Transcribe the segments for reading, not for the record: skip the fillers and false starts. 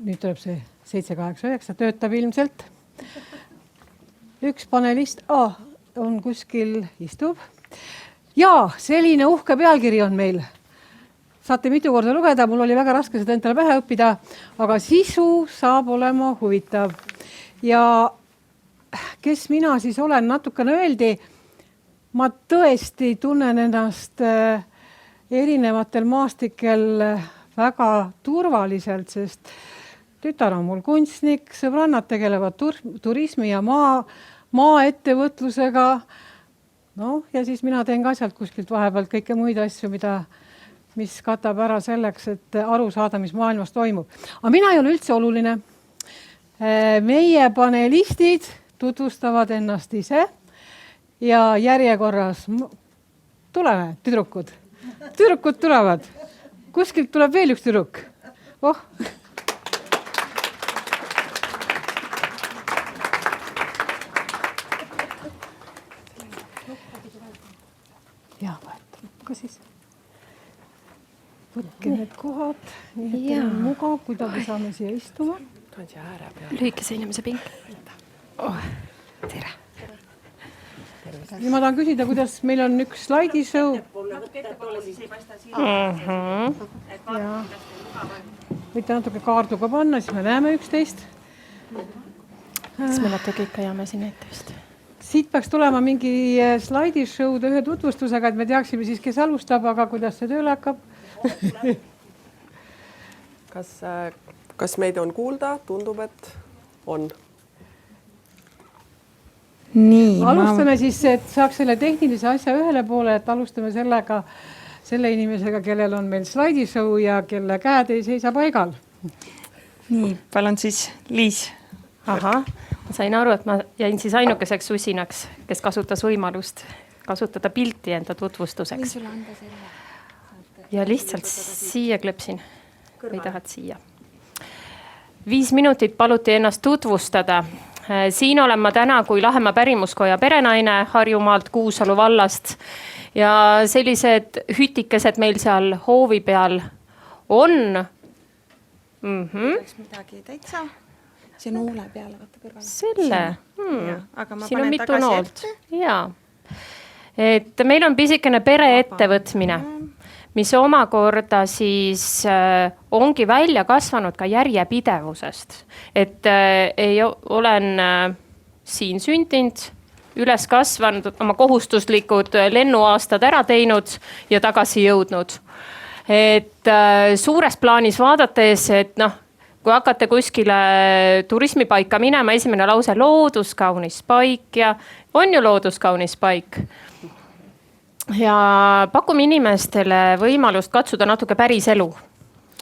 nüüd tuleb see 789, töötab ilmselt. Üks panelist on kuskil, istub. Ja selline uhke pealkiri on meil. Saate mitu korda lugeda, mul oli väga raske seda endale pähe õppida, aga sisu saab olema huvitav. Ja kes mina siis olen, natukene öeldi, ma tõesti tunnen ennast erinevatel maastikel väga turvaliselt, sest tütar on mul kunstnik, sõbrannad tegelevad turismi ja maaettevõtlusega. No, ja siis mina teen ka sealt kuskilt vahepealt kõike muid asju, mis katab ära selleks, et aru saada, mis maailmas toimub. Aga mina ei ole üldse oluline. Meie panelistid tutvustavad ennast ise ja järjekorras tuleme, tüdrukud. Tüdrukud tulevad. Kuskilt tuleb veel üks tüdruk. Ja, ka siis. Võtke need kohad, nii et on mugav, kuidas me saame siia istuma. Lühikese inimese pink. Tere. Ja ma tahan küsida, kuidas meil on üks slaidishow. Võite natuke kaarduga panna, siis me näeme üksteist. Kas me natuke ikka jääme siin ette vist? Siit peaks tulema mingi slaidishow'de ühe tutvustusega, et me teaksime siis, kes alustab, aga kuidas see tööle hakkab. Kas meid on kuulda? Tundub, et on. Nii, alustame siis, et saaks selle tehnilise asja ühele poole, et alustame selle inimesega, kellel on meil slaidishow ja kelle käed ei seisa paigal. Nii, palun siis Liis. Aha, ma sain aru, et ma jäin siis ainukeseks usinaks, kes kasutas võimalust kasutada pilti enda tutvustuseks. Ja lihtsalt siia klõpsin. Või tahad siia? 5 minutit paluti ennast tutvustada. Siin olen ma täna kui Lahemaa pärimuskoja perenaine Harjumaalt Kuusalu vallast. Ja sellised hütikesed meil seal hoovi peal on. Midagi täitsa. See noole peale, vaata kõrval. Selle? Siin on mitu noolt. Jaa. Et meil on pisikene pereettevõtmine, mis omakorda siis ongi välja kasvanud ka järjepidevusest. Et olen siin sündinud, üles kasvanud, oma kohustuslikud lennuaastad ära teinud ja tagasi jõudnud. Et suures plaanis vaadates, et kui hakkate kuskile turismipaika minema, esimene lause looduskaunis paik ja on ju looduskaunis paik. Ja pakume inimestele võimalust katsuda natuke päris elu,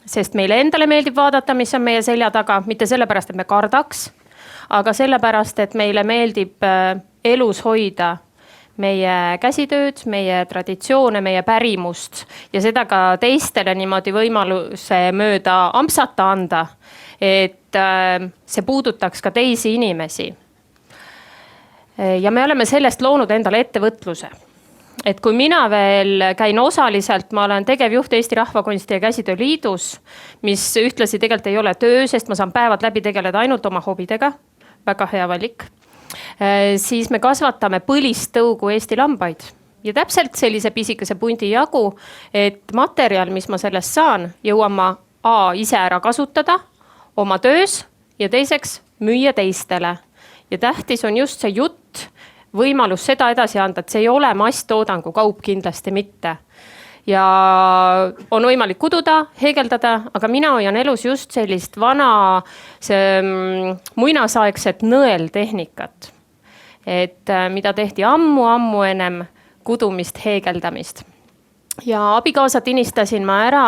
sest meile endale meeldib vaadata, mis on meie selja taga, mitte sellepärast, et me kardaks, aga sellepärast, et meile meeldib elus hoida meie käsitööd, meie traditsioone, meie pärimust ja seda ka teistele niimoodi võimaluse mööda ampsata anda, et see puudutaks ka teisi inimesi. Ja me oleme sellest loonud endale ettevõtluse. Et kui mina veel käin osaliselt, ma olen tegevjuht Eesti Rahvakunsti ja Käsitöö Liidus, mis ühtlasi tegelikult ei ole töö, sest ma saan päevad läbi tegeleda ainult oma hobidega. Väga hea valik. Siis me kasvatame põlistõugu Eesti lambaid ja täpselt sellise pisikese pundi jagu, et materjal, mis ma sellest saan, jõuan ma ise ära kasutada oma töös ja teiseks müüa teistele. Ja tähtis on just see jutt, võimalus seda edasi anda, et see ei ole masstoodangu kaup kindlasti mitte. Ja on võimalik kududa, heegeldada, aga mina hoian elus just sellist vana muinasaegset nõeltehnikat, et mida tehti ammu ennem kudumist, heegeldamist. Ja abikaasat inistasin ma ära,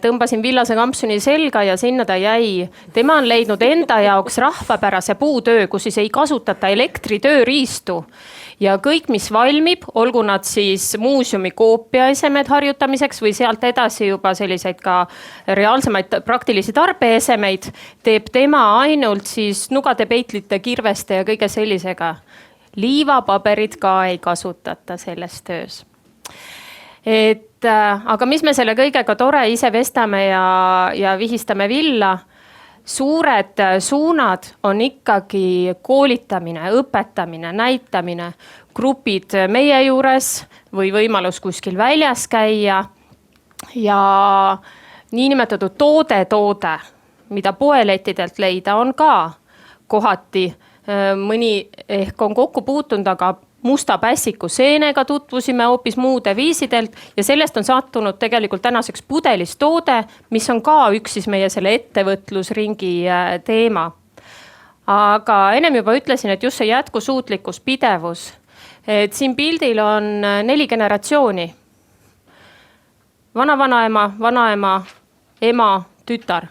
tõmbasin villase kampsuni selga ja sinna ta jäi. Tema on leidnud enda jaoks rahvapärase puutöö, kus siis ei kasutata elektritööriistu. Ja kõik, mis valmib, olgu nad siis muuseumi koopiaesemed harjutamiseks või sealt edasi juba selliseid ka reaalsemaid praktilisi tarbeesemeid, teeb tema ainult siis nugade, peitlite, kirveste ja kõige sellisega. Liivapaberit ka ei kasutata selles töös. Aga mis me selle kõigega tore ise vestame ja vihistame villa, suured suunad on ikkagi koolitamine, õpetamine, näitamine, grupid meie juures või võimalus kuskil väljas käia ja niinimetatud toode, mida poelettidelt leida, on ka kohati mõni ehk on kokku puutunud, aga musta pässiku seenega tutvusime hoopis muude viisidelt ja sellest on sattunud tegelikult tänaseks pudelis toode, mis on ka üks siis meie selle ettevõtlusringi teema. Aga ennem juba ütlesin, et just see jätkusuutlikkus, pidevus, et siin pildil on 4 generatsiooni. Vanaema, ema, tütar.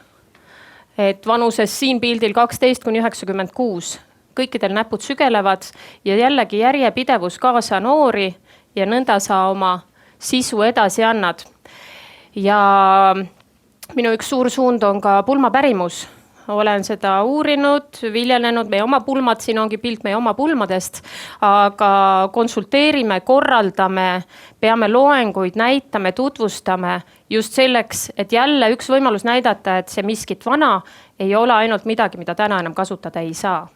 Et vanuses siin pildil 12–96. Kõikidel näpud sügelevad ja jällegi järjepidevus kaasa noori ja nõnda sa oma sisu edasi annad. Ja minu üks suur suund on ka pulmapärimus. Olen seda uurinud, viljelenud, meie oma pulmad, siin ongi pilt meie oma pulmadest, aga konsulteerime, korraldame, peame loenguid, näitame, tutvustame just selleks, et jälle üks võimalus näidata, et see miskit vana ei ole ainult midagi, mida täna enam kasutada ei saa.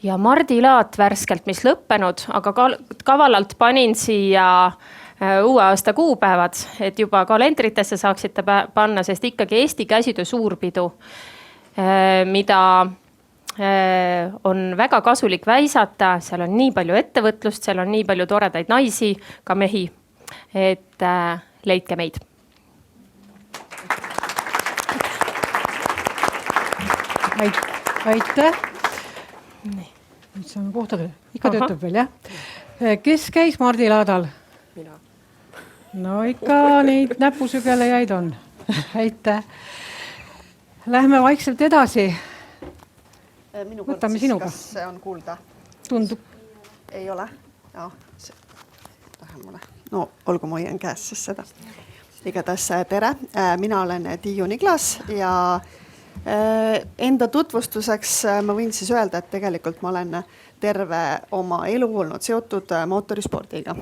Ja Mardilaat värskelt, mis lõppenud, aga kavalalt panin siia uue aasta kuupäevad, et juba kalendritesse saaksite panna, sest ikkagi Eesti käsitöö suurpidu, mida on väga kasulik väisata, seal on nii palju ettevõtlust, seal on nii palju toredaid naisi, ka mehi, et leidke meid. Aitäh. Nüüd saame kohta tööd. Ikka töötab veel, jah? Kes käis Mardilaadal? Mina. No ikka neid näpusügelejaid on. Aitäh. Lähme vaikselt edasi. Minu Võtame kord sinuga. Kas see on kuulda? Tundub. Ei ole? No, mulle. No olgu, ma hoian käes siis seda. Igatahes tere, mina olen Tiiu Niglas ja enda tutvustuseks ma võin siis öelda, et tegelikult ma olen terve oma elu olnud seotud mootorispordiga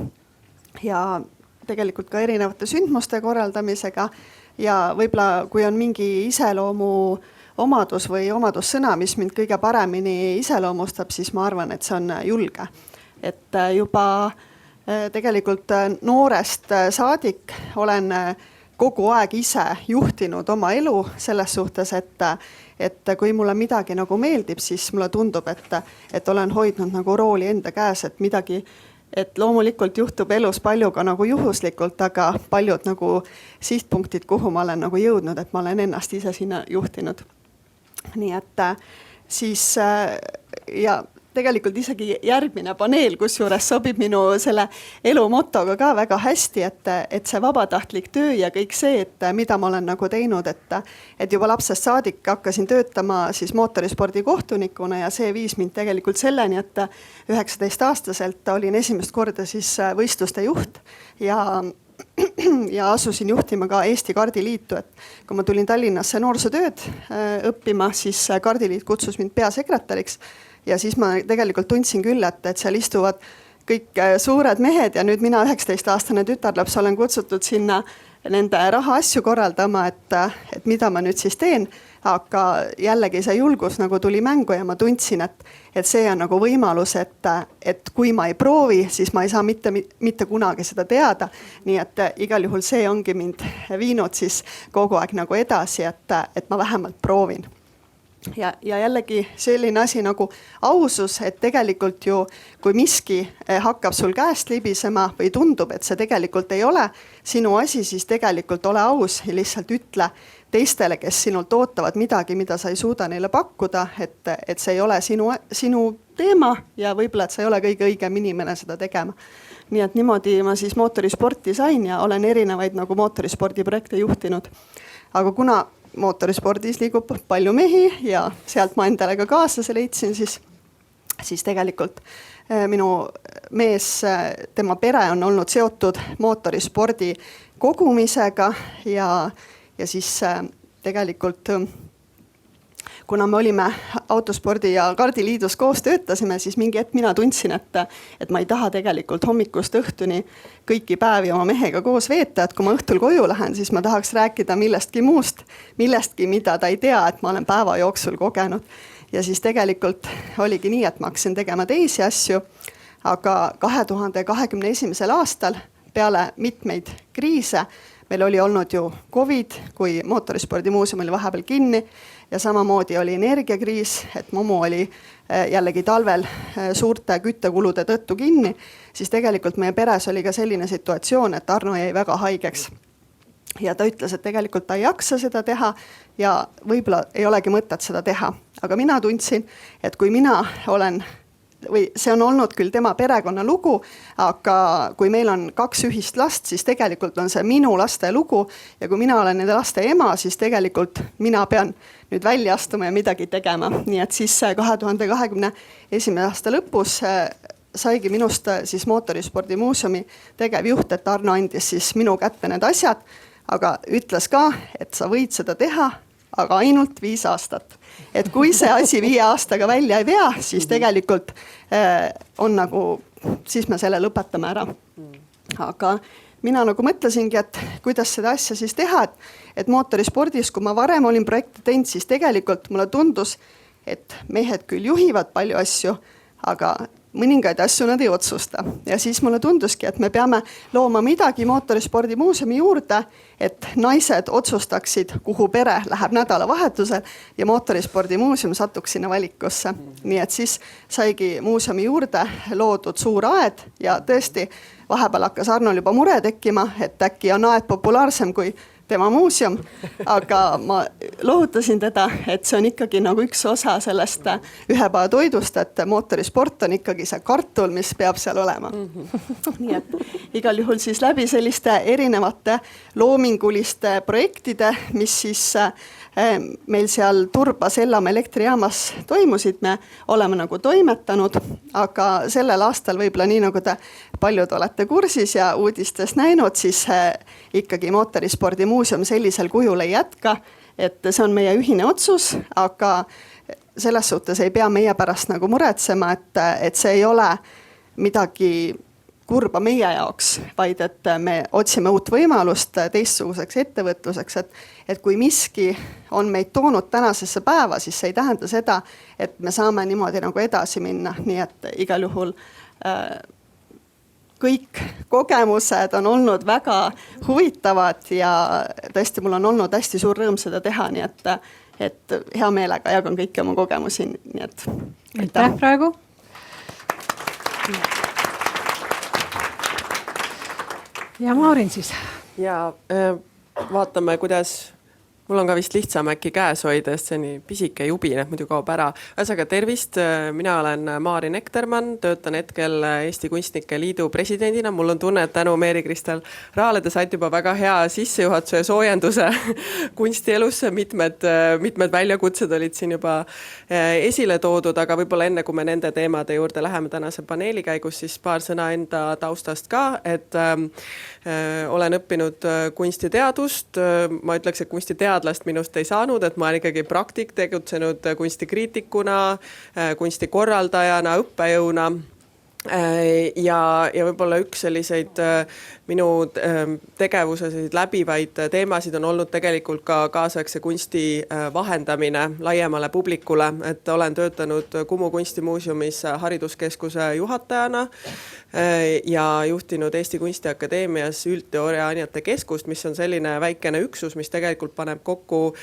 ja tegelikult ka erinevate sündmuste korraldamisega ja võib-olla kui on mingi iseloomu omadus või omadussõna, mis mind kõige paremini iseloomustab, siis ma arvan, et see on julge. Et juba tegelikult noorest saadik olen kogu aeg ise juhtinud oma elu selles suhtes, et kui mulle midagi nagu meeldib, siis mulle tundub, et olen hoidnud nagu rooli enda käes, et midagi, et loomulikult juhtub elus palju ka nagu juhuslikult, aga paljud nagu sihtpunktid, kuhu ma olen nagu jõudnud, et ma olen ennast ise sinna juhtinud. Nii et siis ja tegelikult isegi järgmine paneel, kusjuures sobib minu selle elu motoga ka väga hästi, et see vabatahtlik töö ja kõik see, et mida ma olen nagu teinud, et juba lapsest saadik hakkasin töötama siis mootorispordi kohtunikuna ja see viis mind tegelikult selleni, et 19-aastaselt olin esimest korda siis võistluste juht ja asusin juhtima ka Eesti Kardiliitu, et kui ma tulin Tallinnasse noorsootööd õppima, siis Kardiliit kutsus mind peasekretäriks. Ja siis ma tegelikult tundsin küll, et seal istuvad kõik suured mehed ja nüüd mina 19-aastane tütarlaps olen kutsutud sinna nende rahaasju korraldama, et mida ma nüüd siis teen. Aga jällegi see julgus nagu tuli mängu ja ma tundsin, et see on nagu võimalus, et kui ma ei proovi, siis ma ei saa mitte kunagi seda teada. Nii et igal juhul see ongi mind viinud siis kogu aeg nagu edasi, et ma vähemalt proovin. Ja jällegi selline asi nagu ausus, et tegelikult ju kui miski hakkab sul käest libisema või tundub, et see tegelikult ei ole sinu asi, siis tegelikult ole aus ja lihtsalt ütle teistele, kes sinult ootavad midagi, mida sa ei suuda neile pakkuda, et see ei ole sinu teema ja võib-olla, et sa ei ole kõige õigem inimene seda tegema. Nii et niimoodi ma siis mootorisporti sain ja olen erinevaid nagu mootorispordiprojekte juhtinud. Aga kuna mootorispordis liigub palju mehi ja sealt ma endale ka kaaslase leidsin, siis tegelikult minu mees, tema pere on olnud seotud mootorispordi kogumisega ja siis tegelikult kuna me olime autospordi ja kardiliidus koos töötasime, siis mingi hetk mina tundsin, et ma ei taha tegelikult hommikust õhtuni kõiki päevi oma mehega koos veeta, et kui ma õhtul koju lähen, siis ma tahaks rääkida millestki muust, millestki, mida ta ei tea, et ma olen päeva jooksul kogenud. Ja siis tegelikult oligi nii, et ma hakkasin tegema teisi asju, aga 2021. aastal peale mitmeid kriise, meil oli olnud ju COVID, kui mootorispordimuuseum oli vahepeal kinni ja samamoodi oli energiakriis, et Momo oli jällegi talvel suurte küttekulude tõttu kinni, siis tegelikult meie peres oli ka selline situatsioon, et Arno jäi väga haigeks. Ja ta ütles, et tegelikult ta ei jaksa seda teha ja võib-olla ei olegi mõtet seda teha. Aga mina tundsin, et kui mina olen, või see on olnud küll tema perekonna lugu, aga kui meil on 2 ühist last, siis tegelikult on see minu laste lugu ja kui mina olen nende laste ema, siis tegelikult mina pean nüüd välja astuma ja midagi tegema. Nii et siis 2021. aasta lõpus saigi minust siis mootorispordimuuseumi tegevjuht, et Arno andis siis minu kätte need asjad, aga ütles ka, et sa võid seda teha, aga ainult 5 aastat. Et kui see asi 5 aastaga välja ei vea, siis tegelikult on nagu, siis me selle lõpetame ära. Aga mina nagu mõtlesingi, et kuidas seda asja siis teha, et mootorispordis, kui ma varem olin projekte teinud, siis tegelikult mulle tundus, et mehed küll juhivad palju asju, aga mõningaid asju nad ei otsusta. Ja siis mulle tunduski, et me peame looma midagi mootorispordimuuseumi juurde, et naised otsustaksid, kuhu pere läheb nädalavahetusel ja mootorispordimuuseum satuks sinna valikusse. Nii et siis saigi muuseumi juurde loodud suur aed ja tõesti vahepeal hakkas Arnol juba mure tekkima, et äkki on aed populaarsem kui tema muuseum, aga ma lohutasin teda, et see on ikkagi nagu üks osa sellest ühepäeva toidust, et mootorisport on ikkagi see kartul, mis peab seal olema. Nii et igal juhul siis läbi selliste erinevate loominguliste projektide, mis siis meil seal Turba-Sellamäe elektrijaamas toimusid, me oleme nagu toimetanud, aga sellel aastal võib-olla nii nagu te paljud olete kursis ja uudistes näinud, siis ikkagi mootorispordimuuseum sellisel kujul ei jätka, et see on meie ühine otsus, aga selles suhtes ei pea meie pärast nagu muretsema, et see ei ole midagi kurba meie jaoks, vaid et me otsime uut võimalust teistsuguseks ettevõtluseks, et kui miski on meid toonud tänasesse päeva, siis see ei tähenda seda, et me saame niimoodi nagu edasi minna, nii et igal juhul kõik kogemused on olnud väga huvitavad ja tõesti mul on olnud hästi suur rõõm seda teha, nii et hea meelega jagan kõiki oma kogemusi, nii et aitäh praegu. Ja Maarin siis. Ja vaatame, kuidas, mul on ka vist lihtsam äkki käes hoida, sest see on nii pisike jubin, et muidu kaob ära. Ühesõnaga tervist, mina olen Maarin Ektermann, töötan hetkel Eesti Kunstnike Liidu presidendina. Mul on tunne, et tänu Meeri-Kristel Raale te saite juba väga hea sissejuhatuse ja soojenduse kunstielusse. Mitmed väljakutsed olid siin juba esile toodud, aga võib-olla enne, kui me nende teemade juurde läheme tänase paneeli käigus, siis paar sõna enda taustast ka, et olen õppinud kunstiteadust. Ma ütleks, et kunstiteadlast minust ei saanud, et ma olen ikkagi praktik, tegutsenud kunstikriitikuna, kunstikorraldajana, õppejõuna. Ja võib-olla üks selliseid minu tegevuse läbivaid teemasid on olnud tegelikult ka kaasaegse kunsti vahendamine laiemale publikule, et olen töötanud Kumu kunstimuuseumis hariduskeskuse juhatajana ja juhtinud Eesti Kunstiakadeemias üldteooria ainete keskust, mis on selline väikene üksus, mis tegelikult paneb kokku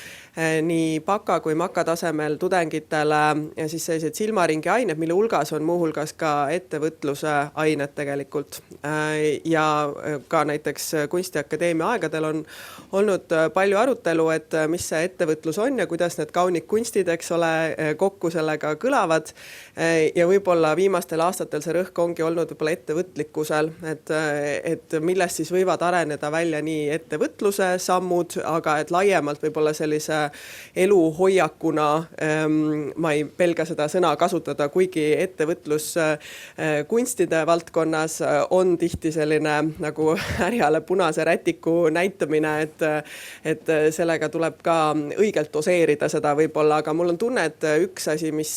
nii baka kui maka tasemel tudengitele ja siis sellised silmaringi ained, mille hulgas on muuhulgas ka ettevõtluse ained tegelikult. Ja ka näiteks Kunstiakadeemia aegadel on olnud palju arutelu, et mis see ettevõtlus on ja kuidas need kaunid kunstid, eks ole, kokku sellega kõlavad. Ja võib-olla viimastel aastatel see rõhk ongi olnud võib-olla ettevõtlikkusel, et millest siis võivad areneda välja nii ettevõtluse sammud, aga et laiemalt võib-olla sellise eluhoiakuna, ma ei pelga seda sõna kasutada, kuigi ettevõtlus kunstide valdkonnas on tihti selline nagu härjale punase rätiku näitamine, et sellega tuleb ka õigelt doseerida seda võib-olla, aga mul on tunne, et üks asi, mis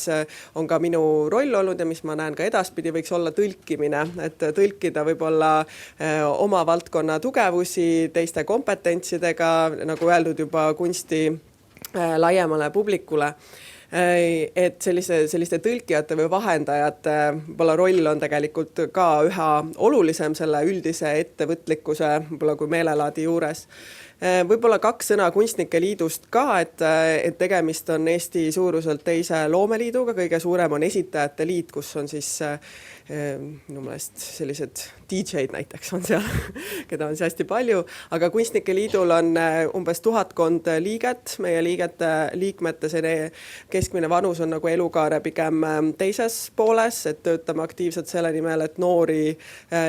on ka minu roll olnud ja mis ma näen ka edaspidi, võiks olla tõlkimine, et tõlkida võib-olla oma valdkonna tugevusi teiste kompetentsidega, nagu öeldud juba kunsti laiemale publikule. Et selliste tõlkijate või vahendajate võib-olla roll on tegelikult ka üha olulisem selle üldise ettevõtlikkuse võib-olla kui meelelaadi juures. Võib-olla 2 sõna Kunstnike Liidust ka, et tegemist on Eesti suuruselt teise loomeliiduga, kõige suurem on Esitajate Liit, kus on siis minu meelest sellised DJ-d näiteks on seal, keda on see hästi palju, aga Kunstnike Liidul on umbes 1000 liiget, meie liikmete keskmine vanus on nagu elukaare pigem teises pooles, et töötame aktiivselt selle nimel, et noori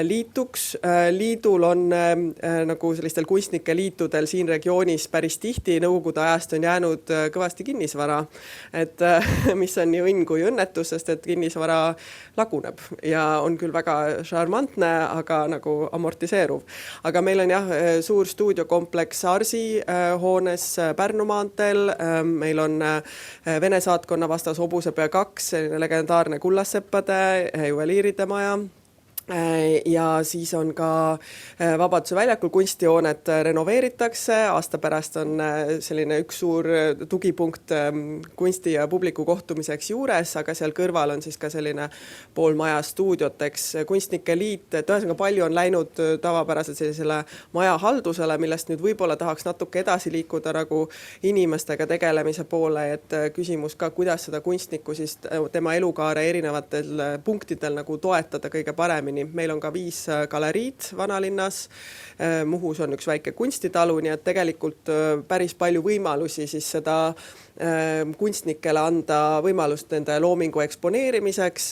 liituks. Liidul on nagu sellistel kunstnike liitudel siin regioonis päris tihti nõukogude ajast on jäänud kõvasti kinnisvara, et mis on nii õnn kui õnnetus, sest et kinnisvara laguneb ja on küll väga šarmantne, aga nagu amortiseeruv. Aga meil on jah, suur stuudiokompleks Arsi hoones Pärnu maanteel, meil on Vene saatkonna vastas Hobusepea 2, legendaarne Kullasseppade juveliiride maja. Ja siis on ka Vabaduse väljakul kunstihoonet renoveeritakse, aasta pärast on selline üks suur tugipunkt kunsti ja publiku kohtumiseks juures, aga seal kõrval on siis ka selline poolmaja stuudioteks. Kunstnike Liit, et ühesõnaga palju on läinud tavapäraselt sellisele maja haldusele, millest nüüd võib-olla tahaks natuke edasi liikuda nagu inimestega tegelemise poole, et küsimus ka, kuidas seda kunstnikku siis tema elukaare erinevatel punktidel nagu toetada kõige paremini. Meil on ka 5 galeriid vanalinnas, Muhus on üks väike kunstitalu, nii et tegelikult päris palju võimalusi siis seda kunstnikele anda võimalust nende loomingu eksponeerimiseks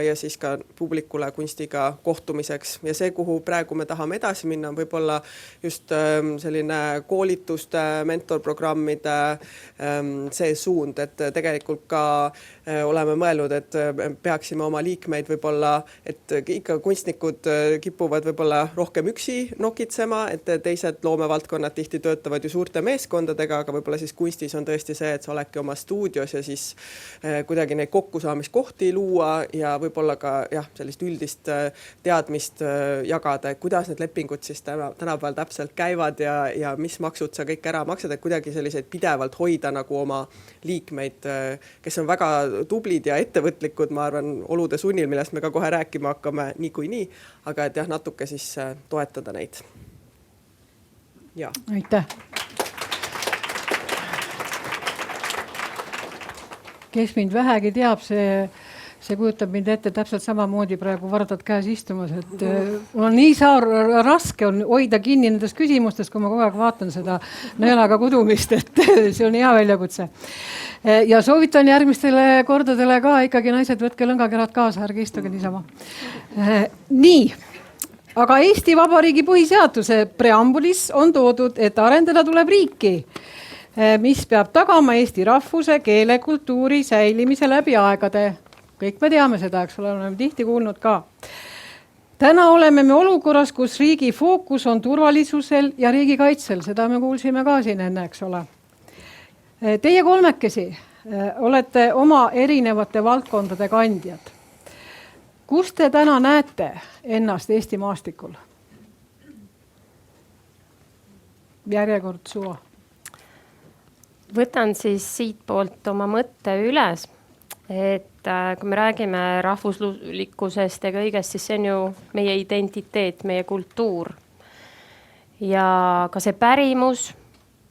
ja siis ka publikule kunstiga kohtumiseks. Ja see, kuhu praegu me tahame edasi minna, on võib-olla just selline koolituste, mentorprogrammide see suund, et tegelikult ka oleme mõelnud, et peaksime oma liikmeid võib-olla, et ikka kunstnikud kipuvad võib-olla rohkem üksi nokitsema, et teised loomevaldkonnad tihti töötavad ju suurte meeskondadega, aga võib-olla siis kunstis on tõesti see, et sa oledki oma stuudios ja siis kuidagi neid kokkusaamiskohti luua ja võib-olla ka sellist üldist teadmist jagada, et kuidas need lepingud siis tänapäeval täpselt käivad ja mis maksud sa kõik ära maksad, et kuidagi selliseid pidevalt hoida nagu oma liikmeid, kes on väga tublid ja ettevõtlikud, ma arvan, olude sunnil, millest me ka kohe rääkima hakkame niikuinii, aga et natuke siis toetada neid. Ja. Aitäh! Kes mind vähegi teab, see kujutab mind ette täpselt samamoodi praegu vardad käes istumas, et mul on nii raske on hoida kinni nendest küsimustest, kui ma kogu aeg vaatan seda nõelaga kudumist, et see on hea väljakutse. Ja soovitan järgmistele kordadele ka ikkagi naised, võtke lõngakerad kaasa, ärge istuge niisama. Nii, aga Eesti Vabariigi põhiseaduse preambulis on toodud, et arendada tuleb riiki, mis peab tagama Eesti rahvuse, keele, kultuuri säilimise läbi aegade. Kõik me teame seda, eks ole, oleme tihti kuulnud ka. Täna oleme me olukorras, kus riigi fookus on turvalisusel ja riigikaitsel. Seda me kuulsime ka siin enne, eks ole. Teie kolmekesi olete oma erinevate valdkondade kandjad. Kus te täna näete ennast Eesti maastikul? Järjekord suva. Võtan siis siit poolt oma mõtte üles, et kui me räägime rahvuslikkusest ja kõigest, siis see on ju meie identiteet, meie kultuur. Ja ka see pärimus,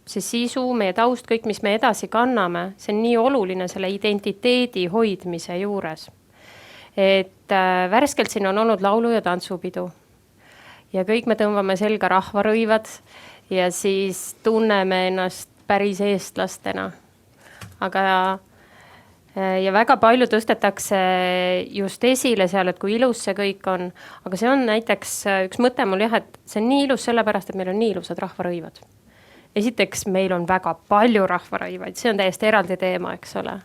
see sisu, meie taust, kõik, mis me edasi kanname, see on nii oluline selle identiteedi hoidmise juures. Et värskelt siin on olnud laulu- ja tantsupidu. Ja kõik me tõmbame selga rahvarõivad ja siis tunneme ennast päris eestlastena. Aga ja väga palju tõstetakse just esile seal, et kui ilus see kõik on. Aga see on näiteks üks mõte mul et see on nii ilus sellepärast, et meil on nii ilusad rahvarõivad. Esiteks meil on väga palju rahvarõivaid, see on täiesti eraldi teema, eks ole.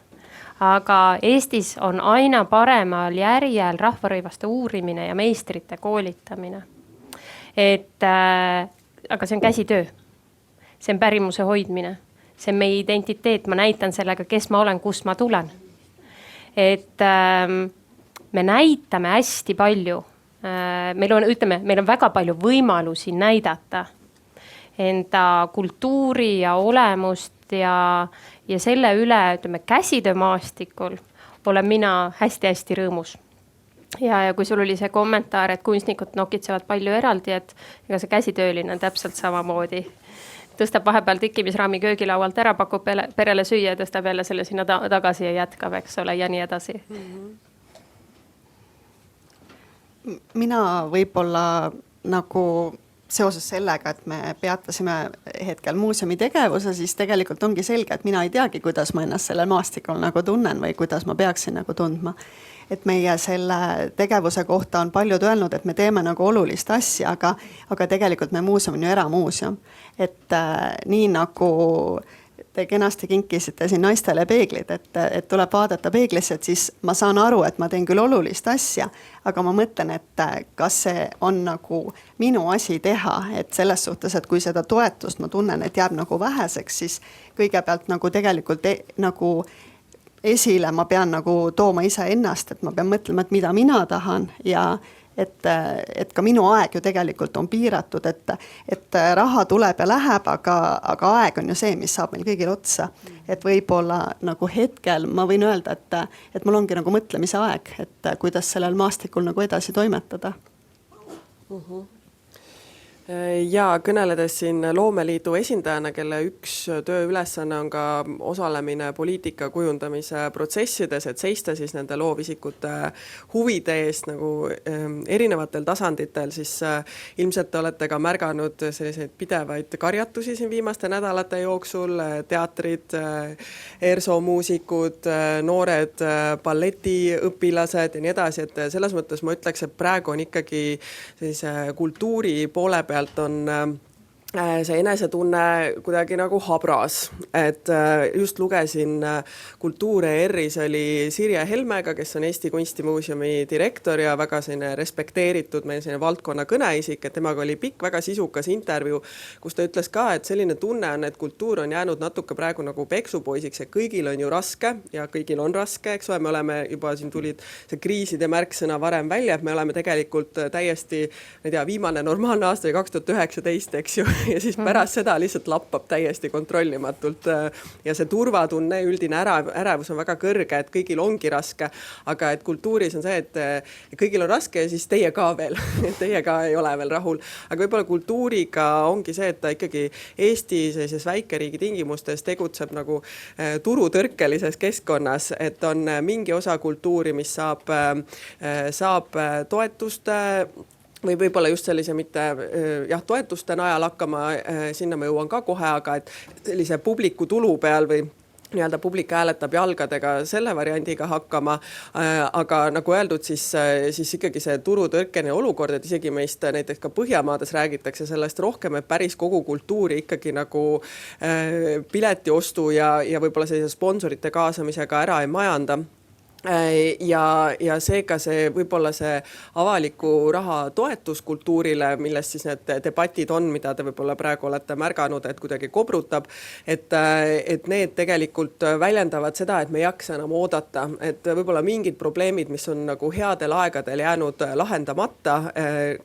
aga Eestis on aina paremal järjel rahvarõivaste uurimine ja meistrite koolitamine. Aga see on käsitöö, see on pärimuse hoidmine, see on meie identiteet, ma näitan sellega, kes ma olen, kust ma tulen. Me näitame hästi palju, meil on väga palju võimalusi näidata enda kultuuri ja olemust ja selle üle, käsitöömaastikul olen mina hästi-hästi rõõmus. Ja kui sul oli see kommentaar, et kunstnikud nokitsevad palju eraldi, et ega see käsitööline on täpselt samamoodi. Tõstab vahepeal tikkimisraami köögilaualt ära, pakub perele süüa ja tõstab jälle selle sinna tagasi ja jätkab, eks ole, ja nii edasi. Mina võib-olla nagu seoses sellega, et me peatasime hetkel muuseumi tegevuse, siis tegelikult ongi selge, et mina ei teagi, kuidas ma ennast sellel maastikul nagu tunnen või kuidas ma peaksin nagu tundma. Et meie selle tegevuse kohta on paljud öelnud, et me teeme nagu olulist asja, aga tegelikult me muuseum on ju eramuuseum. Et nii nagu te kenasti kinkisite siin naistele peeglid, et tuleb vaadata peeglisse, et siis ma saan aru, et ma teen küll olulist asja, aga ma mõtlen, et kas see on nagu minu asi teha, et selles suhtes, et kui seda toetust ma tunnen, et jääb nagu väheseks, siis kõigepealt nagu tegelikult nagu esile ma pean nagu tooma ise ennast, et ma pean mõtlema, et mida mina tahan ja et ka minu aeg ju tegelikult on piiratud, et raha tuleb ja läheb, aga aeg on ju see, mis saab meil kõigil otsa. Et võib-olla nagu hetkel ma võin öelda, et mul ongi nagu mõtlemise aeg, et kuidas sellel maastikul nagu edasi toimetada. Ja kõneledes siin Loomeliidu esindajana, kelle üks tööülesanne on ka osalemine poliitika kujundamise protsessides, et seista siis nende loovisikute huvide eest nagu erinevatel tasanditel, siis ilmselt te olete ka märganud selliseid pidevaid karjatusi siin viimaste nädalate jooksul, teatrid, ERSO muusikud, noored balletiõpilased ja nii edasi, et selles mõttes ma ütleks, et praegu on ikkagi sellise kultuuri poole pealt on see enesetunne kuidagi nagu habras, et just lugesin Kultuur ERR-is oli Sirje Helmega, kes on Eesti Kunstimuuseumi direktor ja väga selline respekteeritud meil selline valdkonna kõneisik, et temaga oli pikk, väga sisukas intervjuu, kus ta ütles ka, et selline tunne on, et kultuur on jäänud natuke praegu nagu peksupoisiks, et kõigil on ju raske ja kõigil on raske, eks ole, me oleme juba siin tulid see kriiside märksõna varem välja, et me oleme tegelikult täiesti, ma ei tea, viimane normaalne aasta oli 2019, eks ju, ja siis pärast seda lihtsalt lappab täiesti kontrollimatult ja see turvatunne, üldine ärevus on väga kõrge, et kõigil ongi raske, aga et kultuuris on see, et kõigil on raske ja siis teie ka veel, teie ka ei ole veel rahul, aga võib-olla kultuuriga ongi see, et ta ikkagi Eesti sellises väikeriigi tingimustes tegutseb nagu turutõrkelises keskkonnas, et on mingi osa kultuuri, mis saab toetust või võib-olla just sellise mitte toetuste najal hakkama, sinna ma jõuan ka kohe, aga et sellise publiku tulu peal või nii-öelda publik hääletab jalgadega selle variandiga hakkama, aga nagu öeldud, siis ikkagi see turutõrkene olukord, et isegi meist näiteks ka Põhjamaades räägitakse sellest rohkem, et päris kogu kultuuri ikkagi nagu piletiostu ja võib-olla sellise sponsorite kaasamisega ära ei majanda. Ja seega see võib-olla see avaliku raha toetus kultuurile, milles siis need debatid on, mida te võib-olla praegu olete märganud, et kuidagi kobrutab, et need tegelikult väljendavad seda, et me ei jaksa enam oodata, et võib-olla mingid probleemid, mis on nagu headel aegadel jäänud lahendamata,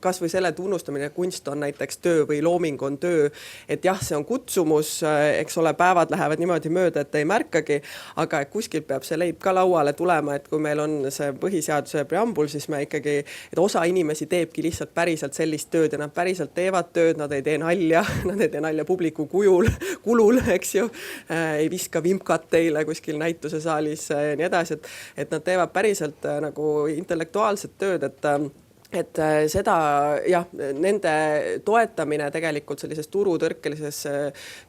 kas või selle tunnustamine, kunst on näiteks töö või looming on töö, et jah, see on kutsumus, eks ole, päevad lähevad niimoodi mööda, et ei märkagi, aga kuskilt peab see leib ka lauale tulema, et kui meil on see põhiseaduse preambul, siis me ikkagi, et osa inimesi teebki lihtsalt päriselt sellist tööd ja nad päriselt teevad tööd, nad ei tee nalja, nad ei tee nalja publiku kulul, eks ju, ei viska vimkat teile kuskil näitusesaalis ja nii edasi, et nad teevad päriselt nagu intellektuaalset tööd, et seda jah, nende toetamine tegelikult sellises turutõrkelises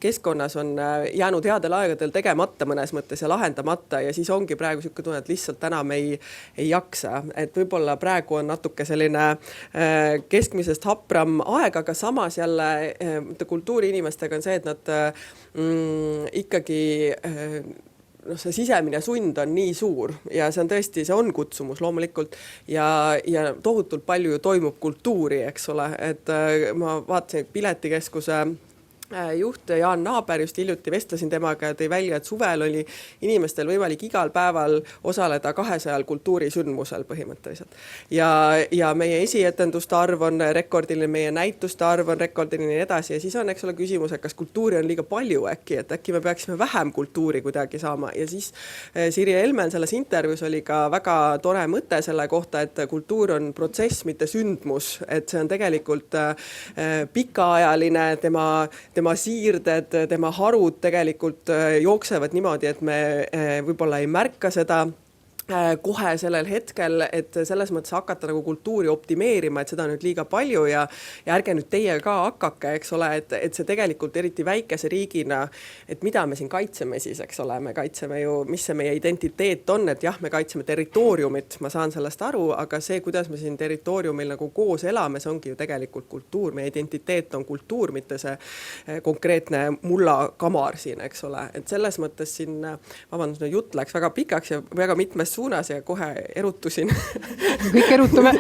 keskkonnas on jäänud headel aegadel tegemata mõnes mõttes ja lahendamata ja siis ongi praegu niisugune tunne, et lihtsalt enam ei jaksa, et võib-olla praegu on natuke selline keskmisest hapram aeg, aga samas jälle kultuuriinimestega on see, et nad ikkagi see sisemine sund on nii suur ja see on tõesti, see on kutsumus loomulikult ja tohutult palju ju toimub kultuuri, eks ole, et ma vaatasin Piletikeskuse juht Jaan Naaber, just hiljuti vestlesin temaga ja tõi välja, et suvel oli inimestel võimalik igal päeval osaleda 200 kultuurisündmusel põhimõtteliselt. Ja meie esietenduste arv on rekordiline, meie näituste arv on rekordiline ja edasi ja siis on, eks ole, küsimus, et kas kultuuri on liiga palju äkki, et äkki me peaksime vähem kultuuri kuidagi saama ja siis Siri Helmen selles intervjuus oli ka väga tore mõte selle kohta, et kultuur on protsess, mitte sündmus, et see on tegelikult pikaajaline, tema siirded, tema harud tegelikult jooksevad niimoodi, et me võib-olla ei märka seda kohe sellel hetkel, et selles mõttes hakata nagu kultuuri optimeerima, et seda nüüd liiga palju ja ärge nüüd teie ka hakake, eks ole, et see tegelikult eriti väikese riigina, et mida me siin kaitseme siis, eks ole, me kaitseme ju, mis see meie identiteet on, et jah, me kaitseme territooriumit, ma saan sellest aru, aga see, kuidas me siin territooriumil nagu koos elame, see ongi ju tegelikult kultuur, meie identiteet on kultuur, mitte see konkreetne mullakamar siin, eks ole, et selles mõttes siin, vabandust, jutt läks väga pikaks ja väga mitmest suunas ja kohe erutusin. Kõik erutume.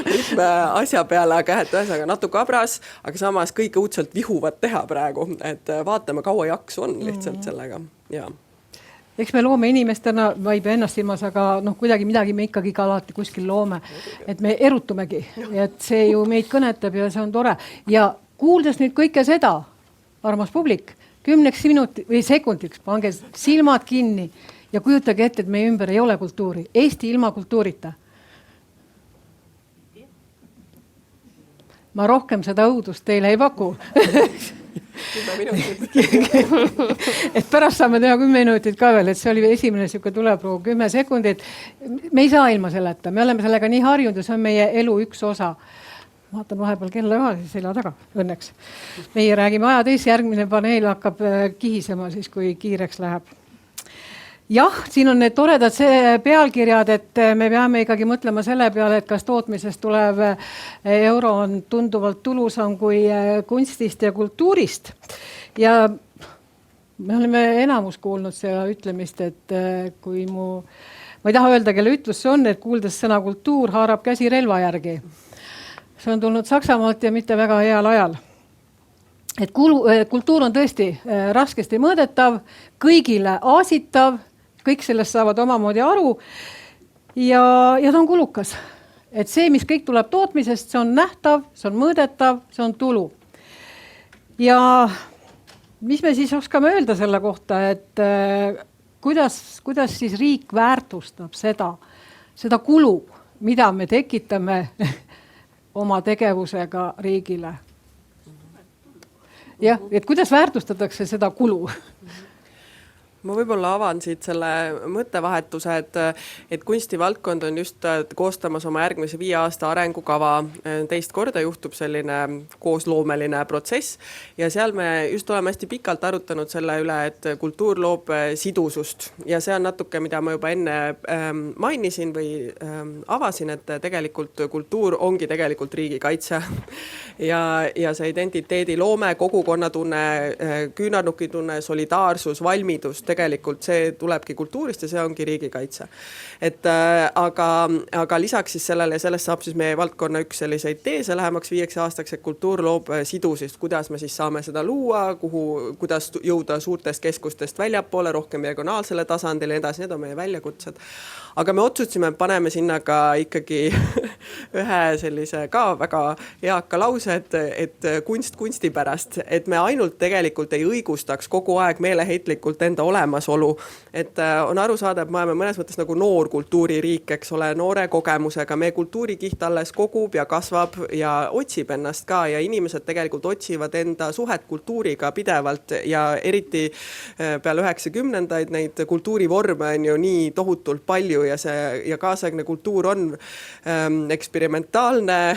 mitme asja peale, aga ühesõnaga natuke abras, aga samas kõik õudselt vihuvad teha praegu, et vaatame, kaua jaksu on lihtsalt sellega. Ja. Eks me loome inimestena, ma ei pea ennast silmas, aga kuidagi midagi me ikkagi ka alati kuskil loome, et me erutumegi, et see ju meid kõnetab ja see on tore. Ja kuuldes nüüd kõike seda, armas publik, 10 minuti või sekundiks pange silmad kinni ja kujutage ette, et meie ümber ei ole kultuuri. Eesti ilma kultuurita. Ma rohkem seda õudust teile ei paku. 10 minutit. Et pärast saame teha 10 minutit ka veel, et see oli esimene siuke tuleproov 10 sekundit. Me ei saa ilma selleta, me oleme sellega nii harjunud ja see on meie elu üks osa. Vaatan vahepeal kella ka selja taga, õnneks. Meie räägime aja teis, järgmine paneel hakkab kihisema siis, kui kiireks läheb. Jah, siin on need toredad pealkirjad, et me peame ikkagi mõtlema selle peale, et kas tootmisest tulev euro on tunduvalt tulusam kui kunstist ja kultuurist. Ja me oleme enamus kuulnud seda ütlemist, et kui ma ei taha öelda, kelle ütlus see on, et kuuldes sõna kultuur haarab käsi relva järgi. See on tulnud Saksamaalt ja mitte väga heal ajal. Et kultuur on tõesti raskesti mõõdetav, kõigile aasitav, kõik sellest saavad omamoodi aru ja ta on kulukas. Et see, mis kõik tuleb tootmisest, see on nähtav, see on mõõdetav, see on tulu. Ja mis me siis oskame öelda selle kohta, et kuidas siis riik väärtustab seda kulu, mida me tekitame oma tegevusega riigile. Jah, et kuidas väärtustatakse seda kulu? Ma võib-olla avan siit selle mõttevahetuse, et kunstivaldkond on just koostamas oma järgmise 5 aasta arengukava. Teist korda juhtub selline koosloomeline protsess ja seal me just oleme hästi pikalt arutanud selle üle, et kultuur loob sidusust ja see on natuke, mida ma juba enne mainisin või avasin, et tegelikult kultuur ongi tegelikult riigikaitse ja see identiteedi loome, kogukonnatunne, küünarnukitunne, solidaarsus, valmidus, tegelikult see tulebki kultuurist ja see ongi riigikaitse. Aga lisaks siis sellele, sellest saab siis meie valdkonna üks selliseid teese lähemaks 5 aastaks, et kultuur loob sidusist, kuidas me siis saame seda luua, kuidas jõuda suurtest keskustest väljapoole, rohkem regionaalsele tasandile edasi, need on meie väljakutsed. Aga me otsustasime, paneme sinna ka ikkagi ühe sellise ka väga heaka lause, et kunst kunsti pärast, et me ainult tegelikult ei õigustaks kogu aeg meeleheitlikult enda olemasolu. Et on aru saada, et me oleme mõnes mõttes nagu noor kultuuririik, eks ole, noore kogemusega. Meie kultuurikiht alles kogub ja kasvab ja otsib ennast ka ja inimesed tegelikult otsivad enda suhet kultuuriga pidevalt ja eriti peale 90-ndaid neid kultuurivorme on ju nii tohutult palju ja kaasaegne kultuur on eksperimentaalne,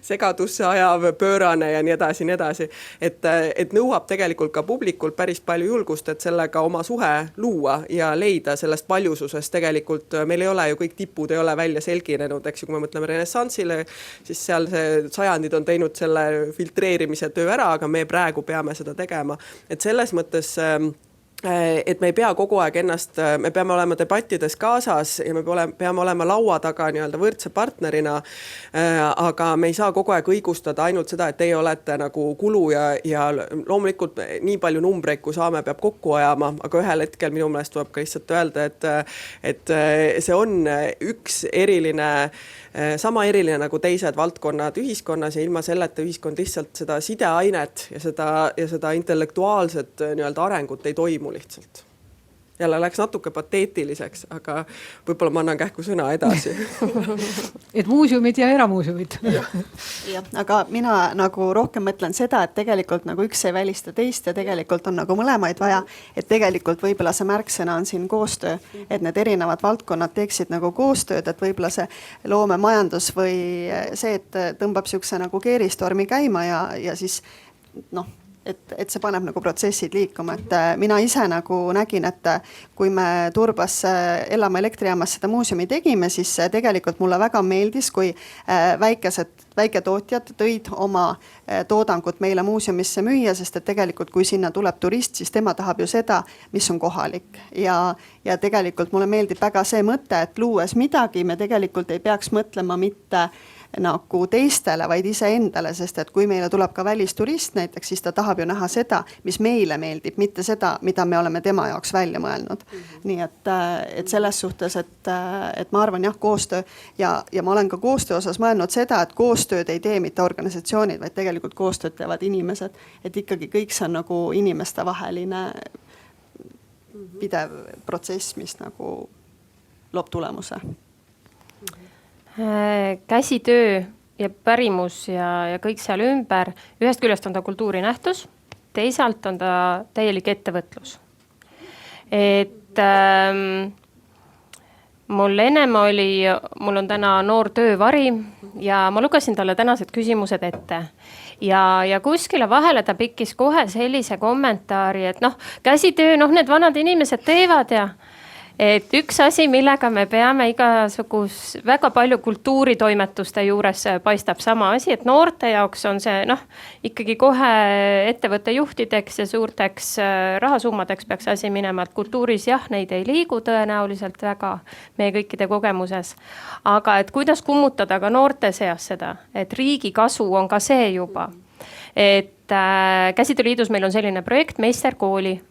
segadusse ajav, pöörane ja nii edasi. Et nõuab tegelikult ka publikult päris palju julgust, et sellega oma suhe luua ja leida sellest paljususest tegelikult. Meil ei ole ju kõik tipud ei ole välja selginenud, eks ju, kui me mõtleme renessanssile, siis seal sajandid on teinud selle filtreerimise töö ära, aga me praegu peame seda tegema. Et selles mõttes et me ei pea kogu aeg ennast, me peame olema debattides kaasas ja me peame olema laua taga nii-öelda võrdse partnerina. Aga me ei saa kogu aeg õigustada ainult seda, et teie olete nagu kulu ja loomulikult nii palju numbreid, kui saame, peab kokku ajama, aga ühel hetkel minu meelest tuleb ka lihtsalt öelda, et see on üks sama eriline nagu teised valdkonnad ühiskonnas ja ilma selleta ühiskond lihtsalt seda sideainet ja seda intellektuaalset nii-öelda arengut ei toimu lihtsalt. Jälle läks natuke pateetiliseks, aga võib-olla ma annan kähku sõna edasi. Et muuseumid ja eramuuseumid. Jah, aga mina nagu rohkem mõtlen seda, et tegelikult nagu üks ei välista teist ja tegelikult on nagu mõlemaid vaja, et tegelikult võib-olla see märksõna on siin koostöö, et need erinevad valdkonnad teeksid nagu koostööd, et võib-olla see loomemajandus või see, et tõmbab siukse nagu keeristormi käima ja siis et see paneb nagu protsessid liikuma, et mina ise nagu nägin, et kui me Turbas Ellamäe elektrijaamas seda muuseumi tegime, siis tegelikult mulle väga meeldis, kui väiketootjad tõid oma toodangut meile muuseumisse müüa, sest et tegelikult kui sinna tuleb turist, siis tema tahab ju seda, mis on kohalik ja tegelikult mulle meeldib väga see mõte, et luues midagi, me tegelikult ei peaks mõtlema mitte nagu teistele, vaid iseendale, sest et kui meile tuleb ka välisturist näiteks, siis ta tahab ju näha seda, mis meile meeldib, mitte seda, mida me oleme tema jaoks välja mõelnud. Nii et selles suhtes, et ma arvan koostöö ja ma olen ka koostöö osas mõelnud seda, et koostööd ei tee mitte organisatsioonid, vaid tegelikult koostööd teevad inimesed, et ikkagi kõik see on nagu inimeste vaheline pidev protsess, mis nagu loob tulemuse. Käsitöö ja pärimus ja kõik seal ümber, ühest küljest on ta kultuurinähtus, teisalt on ta täielik ettevõtlus. Et mul on täna noor töövari ja ma lugesin talle tänased küsimused ette. Ja kuskile vahele ta pikkis kohe sellise kommentaari, et käsitöö, need vanad inimesed teevad ja et üks asi, millega me peame väga palju kultuuritoimetuste juures paistab sama asi, et noorte jaoks on see ikkagi kohe ettevõtte juhtideks ja suurteks rahasummadeks peaks asi minema, et kultuuris neid ei liigu tõenäoliselt väga meie kõikide kogemuses. Aga et kuidas kummutada ka noorte seas seda, et riigi kasu on ka see juba. Et Käsitööliidus meil on selline projekt Meisterkooli.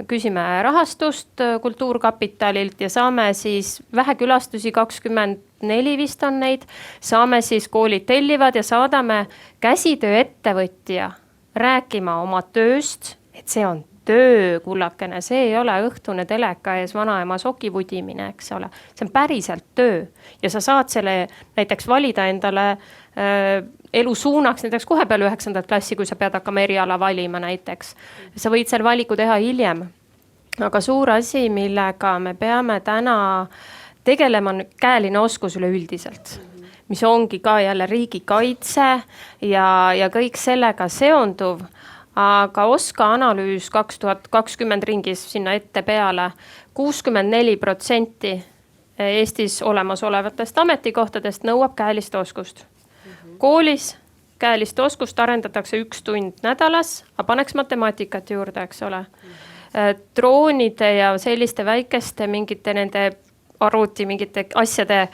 Küsime rahastust Kultuurkapitalilt ja saame siis vähekülastusi 24 vist on neid. Saame siis koolid tellivad ja saadame käsitööettevõtja rääkima oma tööst, et see on töö, kullakene, see ei ole õhtune teleka ees vanaema sokivudimine, eks ole. See on päriselt töö ja sa saad selle näiteks valida endale elu suunaks näiteks kohe peale 9. klassi, kui sa pead hakkama eriala valima näiteks. Sa võid seal valiku teha hiljem. Aga suur asi, millega me peame täna tegelema, on käeline oskus üleüldiselt, mis ongi ka jälle riigikaitse ja kõik sellega seonduv. Aga OSKA analüüs 2020 ringis sinna ette peale 64% Eestis olemasolevatest ametikohtadest nõuab käelist oskust. Koolis käelist oskust arendatakse 1 tund nädalas, aga paneks matemaatikat juurde, eks ole. Droonide ja selliste väikeste mingite nende mingite asjade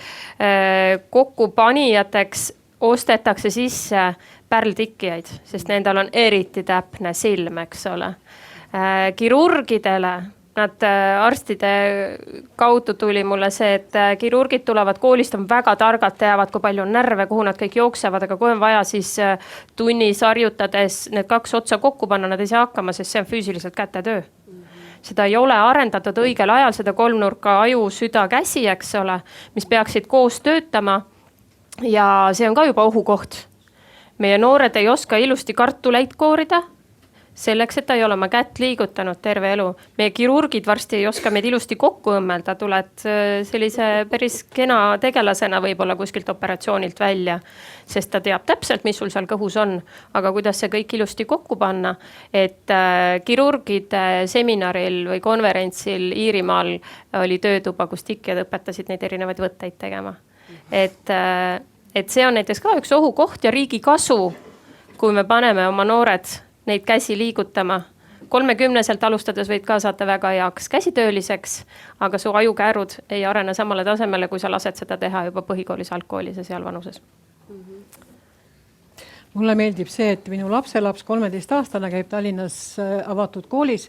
kokkupanijateks ostetakse sisse pärltikkijaid, sest nendel on eriti täpne silm, eks ole. Kirurgidele, arstide kaudu tuli mulle see, et kirurgid tulevad koolist, on väga targad, teavad, kui palju on närve, kuhu nad kõik jooksevad, aga kui on vaja siis tunnis harjutades need 2 otsa kokku panna, nad ei saa hakkama, sest see on füüsiliselt kätetöö. Seda ei ole arendatud õigel ajal, seda 3-nurka aju, süda, käsi, eks ole, mis peaksid koos töötama. Ja see on ka juba ohukoht. Meie noored ei oska ilusti kartuleid koorida, selleks, et ta ei ole oma kätt liigutanud terve elu. Meie kirurgid varsti ei oska meid ilusti kokku õmmelda, tuled sellise päris kena tegelasena võib-olla kuskilt operatsioonilt välja, sest ta teab täpselt, mis sul seal kõhus on, aga kuidas see kõik ilusti kokku panna, et kirurgide seminaril või konverentsil Iirimaal oli töötuba, kus tikkijad õpetasid neid erinevaid võtteid tegema. Et see on näiteks ka üks ohukoht ja riigi kasu, kui me paneme oma noored neid käsi liigutama 30-selt alustades võid ka saada väga heaks käsitööliseks, aga su ajukäärud ei arene samale tasemele, kui sa lased seda teha juba põhikoolis, algkoolis ja seal vanuses. Mulle meeldib see, et minu lapselaps 13-aastane käib Tallinnas avatud koolis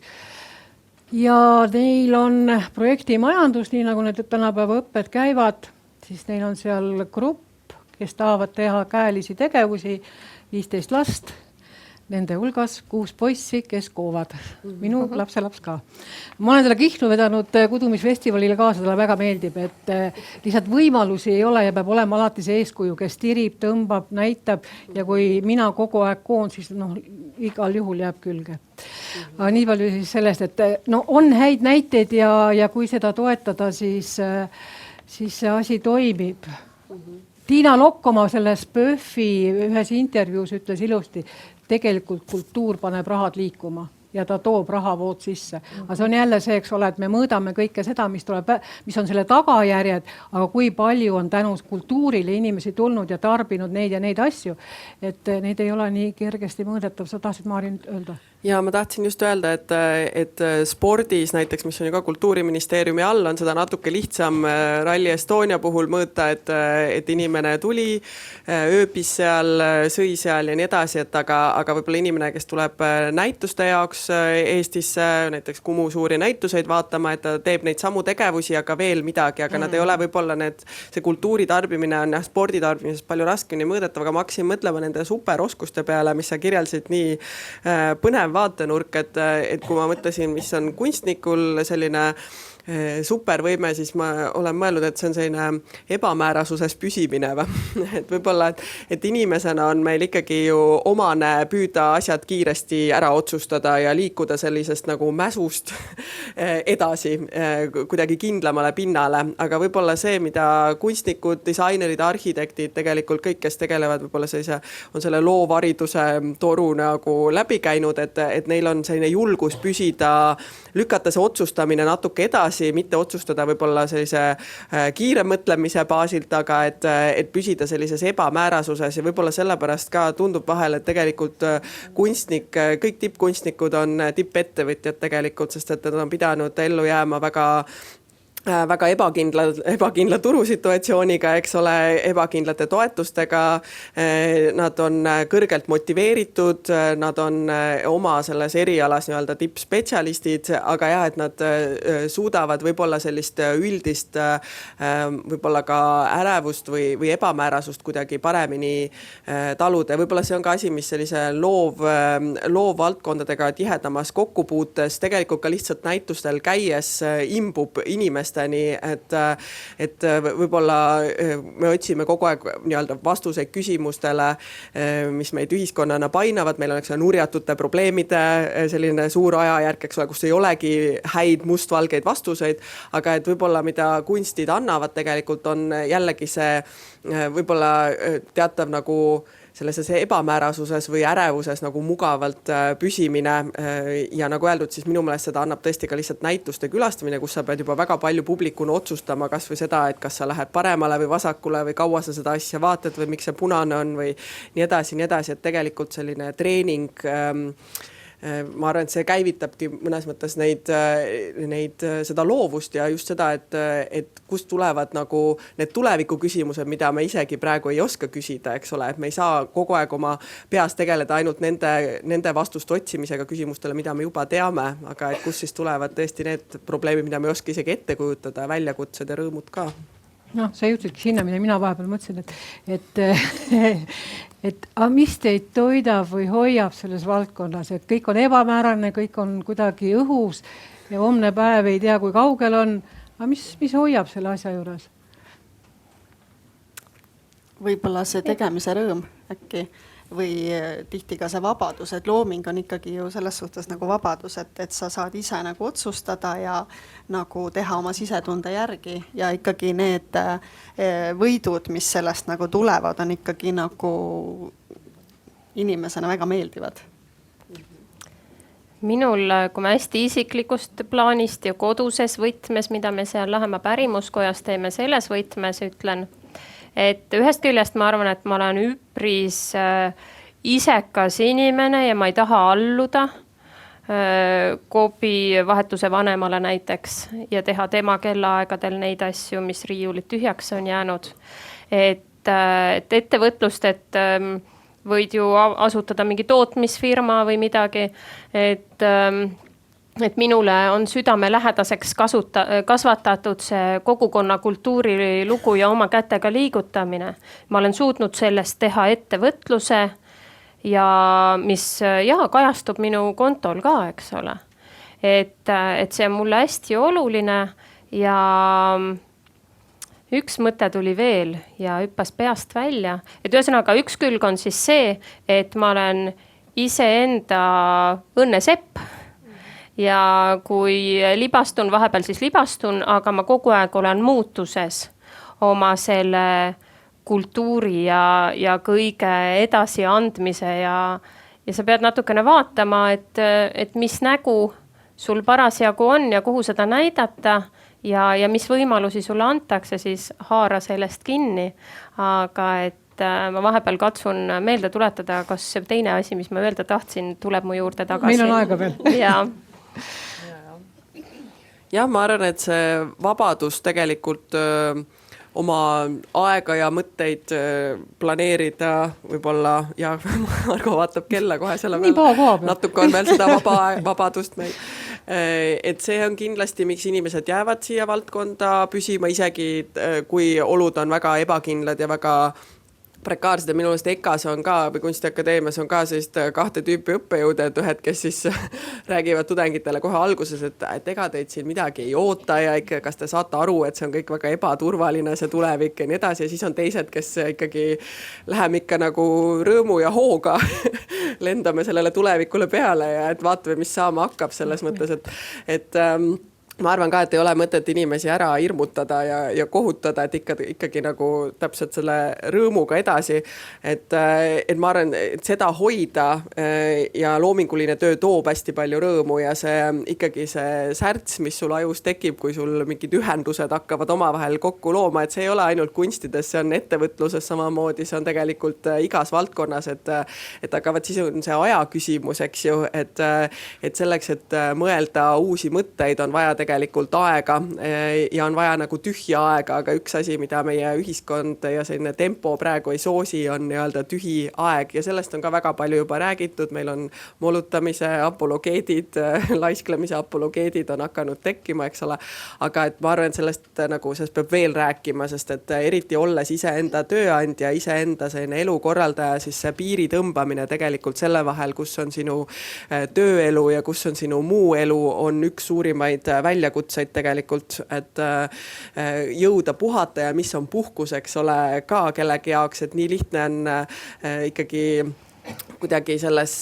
ja neil on projektimajandus, nii nagu need tänapäeva õpped käivad, siis neil on seal grupp, kes tahavad teha käelisi tegevusi, 15 last, nende hulgas 6 poissi, kes koovad. Minu lapselaps ka. Ma olen selle Kihnu vedanud kudumisfestivalile kaasa, talle väga meeldib, et lihtsalt võimalusi ei ole ja peab olema alati see eeskuju, kes tirib, tõmbab, näitab ja kui mina kogu aeg koon, siis igal juhul jääb külge. Aga nii palju siis sellest, et on häid näiteid ja kui seda toetada, siis see asi toimib. Tiina Lokk selles PÖFi ühes intervjuus ütles ilusti, tegelikult kultuur paneb rahad liikuma ja ta toob rahavood sisse. Aga see on jälle see, eks ole, et me mõõdame kõike seda, mis on selle tagajärjed, aga kui palju on tänu kultuurile inimesi tulnud ja tarbinud neid ja neid asju, et neid ei ole nii kergesti mõõdetav. Sa tahtsid, Maarin, öelda? Ja ma tahtsin just öelda, et spordis näiteks, mis on ju ka Kultuuriministeeriumi all, on seda natuke lihtsam Rally Estonia puhul mõõta, et inimene tuli, ööbis seal, sõi seal ja nii edasi, aga võib-olla inimene, kes tuleb näituste jaoks Eestisse, näiteks Kumu suuri näituseid vaatama, et ta teeb neid samu tegevusi, aga veel midagi, aga nad ei ole võib-olla see kultuuri tarbimine on spordi tarbimisest palju raskemini mõõdetav, aga ma hakkasin mõtlema nende superoskuste peale, mis sa kirjeldasid nii põnev vaatenurk, et kui ma mõtlesin, mis on kunstnikul selline supervõime, siis ma olen mõelnud, et see on selline ebamäärasuses püsimine. Et võib-olla, et inimesena on meil ikkagi ju omane püüda asjad kiiresti ära otsustada ja liikuda sellisest nagu mäsust edasi kuidagi kindlamale pinnale. Aga võib-olla see, mida kunstnikud, disainerid, arhitektid, tegelikult kõik, kes tegelevad võib-olla on selle loovhariduse toru nagu läbi käinud, et neil on selline julgus püsida, lükata see otsustamine natuke edasi, mitte otsustada võib-olla sellise kiire mõtlemise baasilt, aga et püsida sellises ebamäärasuses ja võib-olla sellepärast ka tundub vahel, et tegelikult kunstnik, kõik tippkunstnikud on tippettevõtjad tegelikult, sest et nad on pidanud ellu jääma väga ebakindla turusituatsiooniga, eks ole, ebakindlate toetustega, nad on kõrgelt motiveeritud, nad on oma selles erialas nii-öelda tippspetsialistid, aga jah, et nad suudavad võib-olla sellist üldist võib-olla ka ärevust või ebamäärasust kuidagi paremini taluda. Võib-olla see on ka asi, mis sellise loovvaldkondadega tihedamas kokkupuutes tegelikult ka lihtsalt näitustel käies imbub inimest, et võib-olla me otsime kogu aeg nii-öelda vastuseid küsimustele, mis meid ühiskonnana painavad, meil on nurjatute probleemide selline suur ajajärk, eks ole, kus ei olegi häid mustvalgeid vastuseid, aga et võib-olla mida kunstid annavad tegelikult on jällegi see võib-olla teatav nagu selles ebamäärasuses või ärevuses nagu mugavalt püsimine ja nagu öeldud, siis minu meelest seda annab tõesti ka lihtsalt näituste külastamine, kus sa pead juba väga palju publikuna otsustama kas või seda, et kas sa lähed paremale või vasakule või kaua sa seda asja vaatad või miks see punane on või nii edasi, et tegelikult selline treening ma arvan, et see käivitabki mõnes mõttes seda loovust ja just seda, et kust tulevad nagu need tuleviku küsimused, mida me isegi praegu ei oska küsida, eks ole, et me ei saa kogu aeg oma peas tegeleda ainult nende vastust otsimisega küsimustele, mida me juba teame, aga et kust siis tulevad tõesti need probleemid, mida me ei oska isegi ette kujutada, väljakutsed ja rõõmud ka. Sa jõudsidki sinna, mida mina vahepeal mõtlesin, et mis teid toidab või hoiab selles valdkonnas, et kõik on ebamäärane, kõik on kuidagi õhus ja homne päev ei tea, kui kaugel on. Aga mis hoiab selle asja juures? Võib-olla see tegemise rõõm äkki või tihti ka see vabadus, et looming on ikkagi ju selles suhtes nagu vabadus, et sa saad ise nagu otsustada ja nagu teha oma sisetunde järgi ja ikkagi need võidud, mis sellest nagu tulevad, on ikkagi nagu inimesena väga meeldivad. Minul, kui me hästi isiklikust plaanist ja koduses võtmes, mida me seal Lahemaa pärimuskojas teeme, selles võtmes ütlen, et ühest küljest ma arvan, et ma olen üpris isekas inimene ja ma ei taha alluda Coopi vahetuse vanemale näiteks ja teha tema kellaaegadel neid asju, mis riiulid tühjaks on jäänud. Et ettevõtlust, et võid ju asutada mingi tootmisfirma või midagi, et minule on südamelähedaseks kasvatatud see kogukonna kultuurilugu ja oma kätega liigutamine. Ma olen suutnud sellest teha ettevõtluse ja mis kajastub minu kontol ka, eks ole. Et see on mulle hästi oluline ja üks mõte tuli veel ja hüppas peast välja. Et ühesõnaga üks külg on siis see, et ma olen iseenda õnnesepp ja kui libastun, vahepeal siis libastun, aga ma kogu aeg olen muutuses oma selle kultuuri ja kõige edasi andmise ja sa pead natukene vaatama, et mis nägu sul parasjagu on ja kuhu seda näidata ja mis võimalusi sulle antakse, siis haara sellest kinni. Aga et ma vahepeal katsun meelde tuletada, kas see teine asi, mis ma öelda tahtsin, tuleb mu juurde tagasi. Meil on aega veel. Ja ma arvan, et see vabadus tegelikult oma aega ja mõtteid planeerida võib-olla ja Margo vaatab kella kohe selle peale. Natuke on veel seda vabadust meil. Et see on kindlasti, miks inimesed jäävad siia valdkonda püsima, isegi kui olud on väga ebakindlad ja väga prekaarsed ja minu meelest EKAs on ka või Kunstiakadeemias on ka sellist kahte tüüpi õppejõude, et ühed, kes siis räägivad tudengitele kohe alguses, et ega teid siin midagi ei oota ja ikka, kas te saate aru, et see on kõik väga ebaturvaline, see tulevik ja nii edasi. Ja siis on teised, kes ikkagi läheme ikka nagu rõõmu ja hooga lendame sellele tulevikule peale ja et vaatame, mis saama hakkab selles mõttes, et ma arvan ka, et ei ole mõtet inimesi ära hirmutada ja kohutada, et ikkagi nagu täpselt selle rõõmuga edasi. Et ma arvan, et seda hoida ja loominguline töö toob hästi palju rõõmu ja see ikkagi see särts, mis sul ajus tekib, kui sul mingid ühendused hakkavad omavahel kokku looma, et see ei ole ainult kunstides, see on ettevõtluses samamoodi, see on tegelikult igas valdkonnas, et hakkavad siis on see aja küsimus, eks ju, et selleks, et mõelda uusi mõtteid, on vaja tegelikult aega ja on vaja nagu tühja aega, aga üks asi, mida meie ühiskond ja selline tempo praegu ei soosi, on nii-öelda tühi aeg ja sellest on ka väga palju juba räägitud. Meil on molutamise apologeedid, laisklemise apologeedid on hakanud tekkima, eks ole. Aga et ma arvan, et sellest peab veel rääkima, sest et eriti olles iseenda tööandja, iseenda selline elukorraldaja, siis see piiri tõmbamine tegelikult selle vahel, kus on sinu tööelu ja kus on sinu muu elu, on üks suurimaid väljakutseid tegelikult, et jõuda puhata ja mis on puhkus, eks ole, ka kellegi jaoks, et nii lihtne on ikkagi kuidagi selles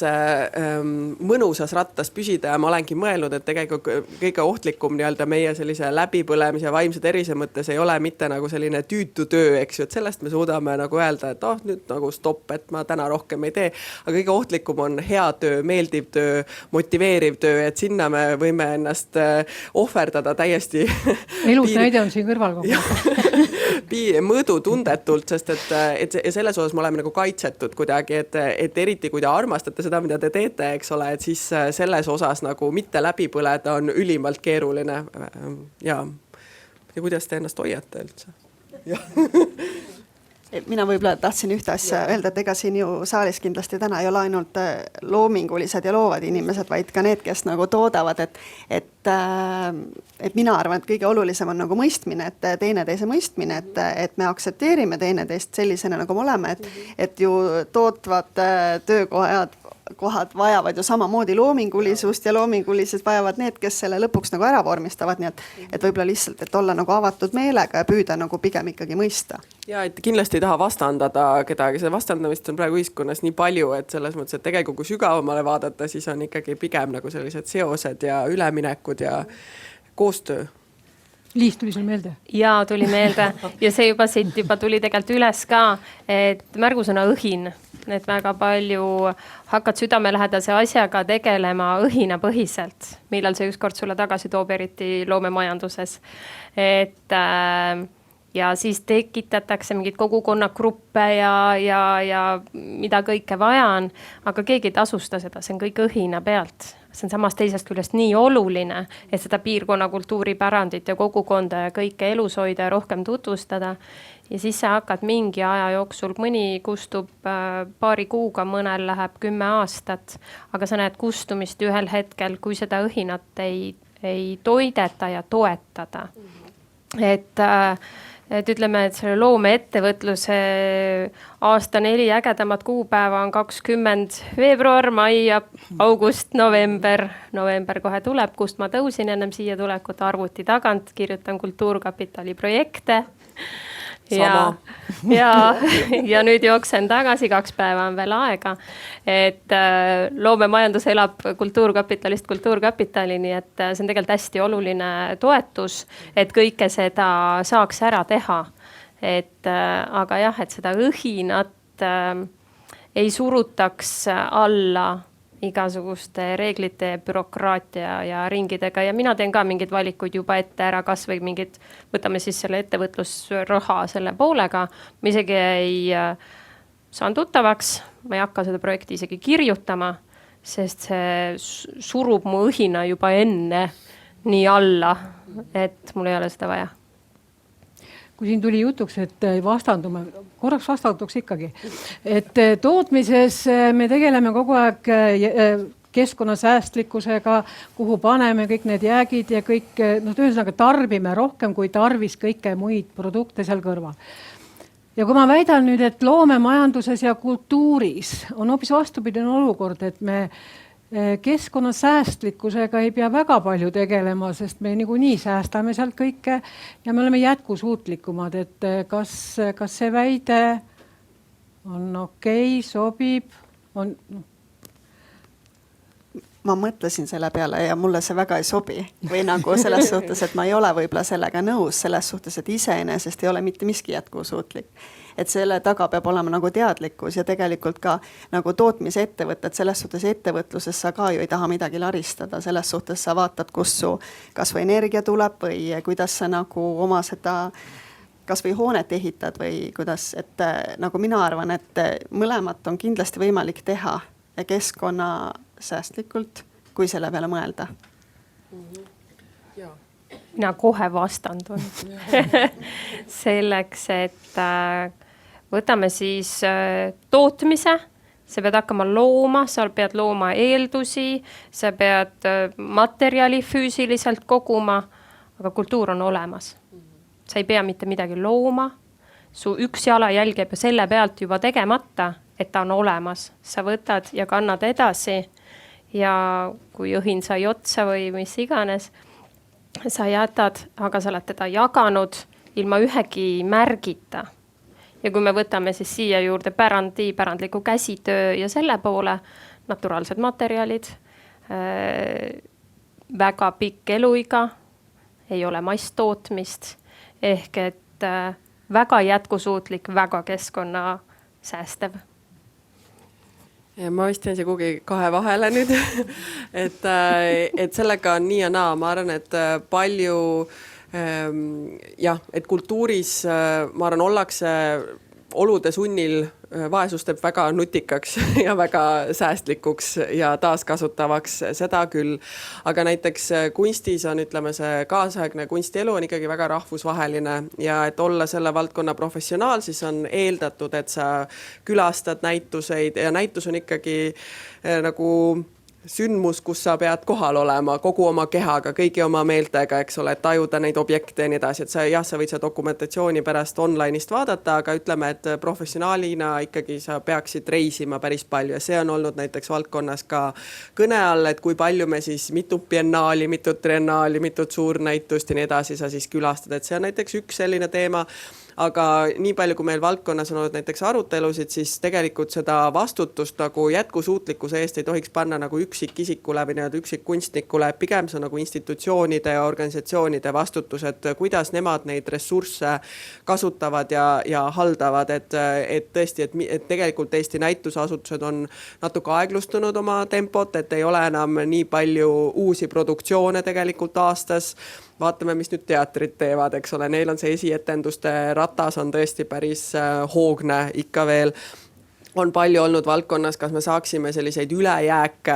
mõnusas rattas püsida ja ma olengi mõelnud, et tegelikult kõige ohtlikum nii-öelda meie sellise läbipõlemise vaimse tervise mõttes ei ole mitte nagu selline tüütu töö, eks ju, et sellest me suudame nagu öelda, et nüüd nagu stopp, et ma täna rohkem ei tee, aga kõige ohtlikum on hea töö, meeldiv töö, motiveeriv töö, et sinna me võime ennast ohverdada täiesti elus näide on siin kõrval mõõdutundetult, sest et selles osas me oleme nagu kaitsetud kuidagi, et eriti kui te armastate seda, mida te teete, eks ole, et siis selles osas nagu mitte läbi põleda on ülimalt keeruline. Ja kuidas te ennast hoiate üldse? Mina võib-olla tahtsin ühte asja öelda, et ega siin ju saalis kindlasti täna ei ole ainult loomingulised ja loovad inimesed, vaid ka need, kes nagu toodavad, et mina arvan, et kõige olulisem on nagu mõistmine, et teineteise mõistmine, et me aktsepteerime teineteist sellisena, nagu me oleme, et ju tootvad töökohad vajavad ju samamoodi loomingulisust ja loomingulisust vajavad need, kes selle lõpuks nagu ära vormistavad, nii et võib-olla lihtsalt, et olla nagu avatud meelega ja püüda nagu pigem ikkagi mõista. Ja et kindlasti ei taha vastandada kedagi, seda vastandamist on praegu ühiskonnas nii palju, et selles mõttes, et tegelikult kui sügavamale vaadata, siis on ikkagi pigem nagu sellised seosed ja üleminekud ja koostöö. Liis tuli sul meelde? Jaa, tuli meelde ja see juba siit tuli tegelikult üles ka, et märgusõna õhin, et väga palju hakkad südamelähedase asjaga tegelema õhinapõhiselt, millal see ükskord sulle tagasi toob, eriti loomemajanduses. Et ja siis tekitatakse mingeid kogukonnagruppe ja mida kõike vaja on, aga keegi ei tasusta seda, see on kõik õhina pealt. See on samas teisest küljest nii oluline, et seda piirkonna kultuuripärandit ja kogukonda ja kõike elus hoida ja rohkem tutvustada. Ja siis sa hakkad mingi aja jooksul, mõni kustub paari kuuga, mõnel läheb 10 aastat, aga sa näed kustumist ühel hetkel, kui seda õhinat ei toideta ja toetada. Et ütleme, et selle loomeettevõtluse aasta 4 ägedamat kuupäeva on 20 veebruar, mai, august, november. November kohe tuleb, kust ma tõusin ennem siia tulekut arvuti tagant, kirjutan Kultuurkapitali projekte. Ja nüüd jooksen tagasi, 2 päeva on veel aega, et loomemajandus elab Kultuurkapitalist Kultuurkapitalini, et see on tegelikult hästi oluline toetus, et kõike seda saaks ära teha. Aga jah, et seda õhinat ei surutaks alla igasuguste reeglite, bürokraatia ja ringidega ja mina teen ka mingid valikuid juba ette ära, kas või mingid, võtame siis selle ettevõtlusraha selle poolega. Ma isegi ei saan tuttavaks, ma ei hakka seda projekti isegi kirjutama, sest see surub mu õhina juba enne nii alla, et mul ei ole seda vaja. Kui siin tuli jutuks, et vastandume, korraks vastanduks ikkagi, et tootmises me tegeleme kogu aeg keskkonnasäästlikkusega, kuhu paneme kõik need jäägid ja kõik, ühesõnaga tarbime rohkem kui tarvis kõike muid produkte seal kõrval. Ja kui ma väidan nüüd, et loomemajanduses ja kultuuris on hoopis vastupidine olukord, et me keskkonnasäästlikkusega ei pea väga palju tegelema, sest me niikuinii säästame sealt kõike ja me oleme jätkusuutlikumad, et kas see väide on okei, sobib, on... Ma mõtlesin selle peale ja mulle see väga ei sobi või nagu selles suhtes, et ma ei ole võib-olla sellega nõus selles suhtes, et iseenesest ei ole mitte miski jätkusuutlik. Et selle taga peab olema nagu teadlikkus ja tegelikult ka nagu tootmise ettevõtted, selles suhtes ettevõtluses sa ka ju ei taha midagi laristada, selles suhtes sa vaatad, kus su kas või energia tuleb või kuidas sa nagu oma seda kas või hoonet ehitad või kuidas, et nagu mina arvan, et mõlemat on kindlasti võimalik teha ja keskkonna säästlikult, kui selle peale mõelda. Mina kohe vastandun selleks, et võtame siis tootmise, sa pead hakkama looma, sa pead looma eeldusi, sa pead materjali füüsiliselt koguma, aga kultuur on olemas. Sa ei pea mitte midagi looma, su üks jalajälg jääb selle pealt juba tegemata, et ta on olemas. Sa võtad ja kannad edasi ja kui õhin sai otsa või mis iganes, sa jätad, aga sa oled teda jaganud ilma ühegi märgita. Ja kui me võtame siis siia juurde pärandliku käsitöö ja selle poole, naturaalsed materjalid, väga pikk eluiga, ei ole masstootmist, ehk et väga jätkusuutlik, väga keskkonna säästev. Ja ma vist teen see kuhugi 2 vahele nüüd, et sellega on nii ja naa. Ma arvan, et palju, et kultuuris, ma arvan, ollakse olude sunnil, vaesus teeb väga nutikaks ja väga säästlikuks ja taaskasutavaks, seda küll. Aga näiteks kunstis on, ütleme, see kaasaegne kunstielu on ikkagi väga rahvusvaheline ja et olla selle valdkonna professionaal, siis on eeldatud, et sa külastad näituseid ja näitus on ikkagi nagu sündmus, kus sa pead kohal olema kogu oma kehaga, kõigi oma meeltega, eks ole, et tajuda neid objekte ja nii edasi, et sa võid seda dokumentatsiooni pärast online'ist vaadata, aga ütleme, et professionaalina ikkagi sa peaksid reisima päris palju ja see on olnud näiteks valdkonnas ka kõne all, et kui palju me siis mitut biennaali, mitut triennaali, mitut suurnäitust ja nii edasi sa siis külastad, et see on näiteks üks selline teema. aga nii palju, kui meil valdkonnas on olnud näiteks arutelusid, siis tegelikult seda vastutust nagu jätkusuutlikkuse eest ei tohiks panna nagu üksikisikule või nii-öelda üksikkunstnikule, pigem see on nagu institutsioonide ja organisatsioonide vastutus, et kuidas nemad neid ressursse kasutavad ja haldavad, et tõesti, et tegelikult Eesti näitusasutused on natuke aeglustunud oma tempot, et ei ole enam nii palju uusi produktsioone tegelikult aastas. Vaatame, mis nüüd teatrid teevad, eks ole, neil on see esietenduste ratas on tõesti päris hoogne ikka veel. On palju olnud valdkonnas, kas me saaksime selliseid ülejääke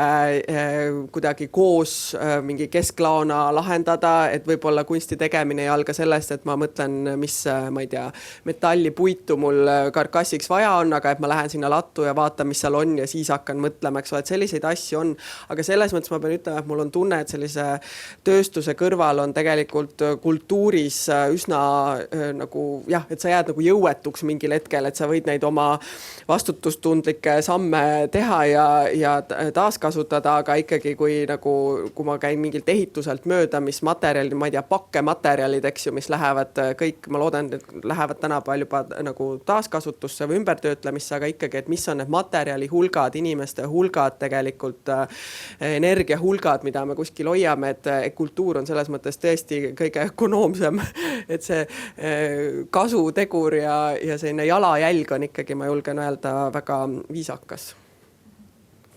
kuidagi koos mingi kesklaona lahendada, et võib-olla kunsti tegemine ei alga sellest, et ma mõtlen, mis, ma ei tea, metalli puitu mul karkassiks vaja on, aga et ma lähen sinna lattu ja vaatan, mis seal on ja siis hakkan mõtlema, eks ole, et selliseid asju on. Aga selles mõttes ma pean ütlema, et mul on tunne, et sellise tööstuse kõrval on tegelikult kultuuris üsna nagu jah, et sa jääd nagu jõuetuks mingil hetkel, et sa võid neid oma vastutustundlikke samme teha ja taaskasutada, aga ikkagi kui ma käin mingilt ehituselt mööda, mis materjalid, ma ei tea, pakkematerjalid, eks ju, mis lähevad kõik, ma loodan, et lähevad tänapäeval juba nagu taaskasutusse või ümbertöötlemisse, aga ikkagi, et mis on need materjali hulgad, inimeste hulgad, tegelikult energia hulgad, mida me kuskil hoiame, et kultuur on selles mõttes tõesti kõige ökonoomsem, et see kasutegur ja selline jalajälg on ikkagi, ma julgen öelda, väga viisakas.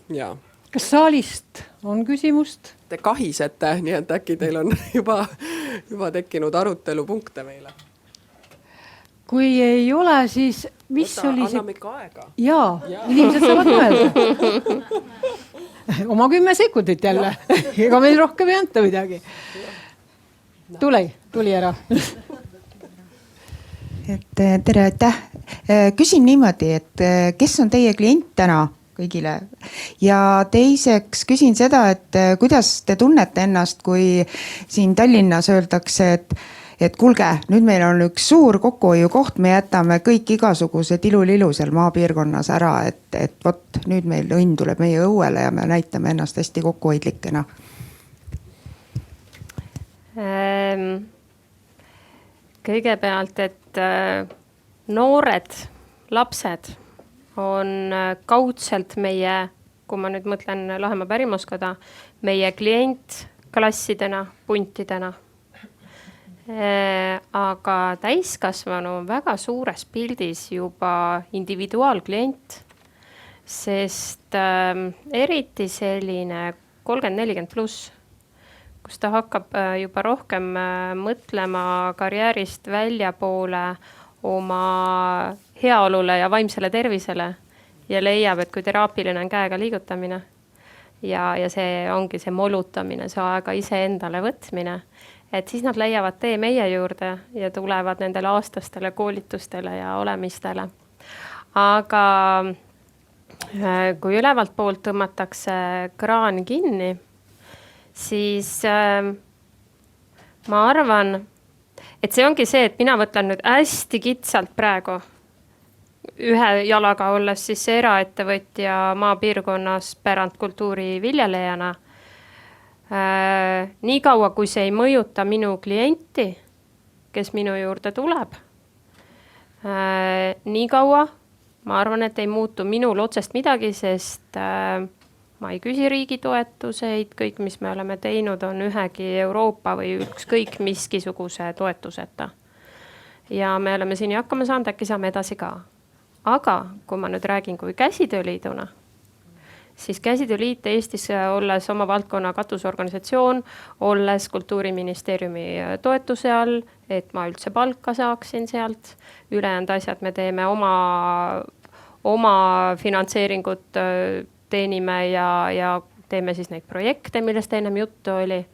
Ja. Kas saalist on küsimust? Te kahisete, nii et äkki teil on juba tekkinud arutelupunkte meile. Kui ei ole, siis mis oli see? Anname ikka aega. Jaa, inimesed saavad mõelda. Oma 10 sekundit jälle. Ega meil rohkem ei anta midagi. Tuli ära. Tere, aitäh. Küsin niimoodi, et kes on teie klient täna kõigile? Ja teiseks küsin seda, et kuidas te tunnete ennast, kui siin Tallinnas öeldakse, et kuulge, nüüd meil on üks suur kokkuhoiukoht, me jätame kõik igasugused ilulilu seal maapiirkonnas ära, et vot nüüd meil õnn tuleb meie õuele ja me näitame ennast hästi kokkuhoidlikena. Kõigepealt, et noored lapsed on kaudselt meie, kui ma nüüd mõtlen Lahemaa Pärimuskoda, meie klient klassidena, puntidena. Aga täiskasvanu on väga suures pildis juba individuaalklient, sest eriti selline 30-40 pluss, kus ta hakkab juba rohkem mõtlema karjäärist väljapoole oma heaolule ja vaimsele tervisele ja leiab, et kui teraapiline on käega liigutamine ja see ongi see molutamine, see aega iseendale võtmine, et siis nad leiavad tee meie juurde ja tulevad nendele aastastele koolitustele ja olemistele. Aga kui ülevalt poolt tõmmatakse kraan kinni, siis ma arvan, et see ongi see, et mina võtlen nüüd hästi kitsalt praegu ühe jalaga olles siis eraettevõtja maapiirkonnas pärandkultuuri viljelejana. Nii kaua, kui see ei mõjuta minu klienti, kes minu juurde tuleb, nii kaua ma arvan, et ei muutu minul otsest midagi, sest ma ei küsi riigi toetuseid, kõik, mis me oleme teinud, on ühegi Euroopa või ükskõik miskisuguse toetuseta. Ja me oleme siin hakkama saanud, äkki saame edasi ka. Aga kui ma nüüd räägin kui käsitööliiduna, siis käsitööliit Eestis olles oma valdkonna katusorganisatsioon, olles Kultuuriministeeriumi toetuse all, et ma üldse palka saaksin sealt, ülejäänud asjad me teeme oma finantseeringut teenime ja teeme siis neid projekte, millest ennem juttu oli.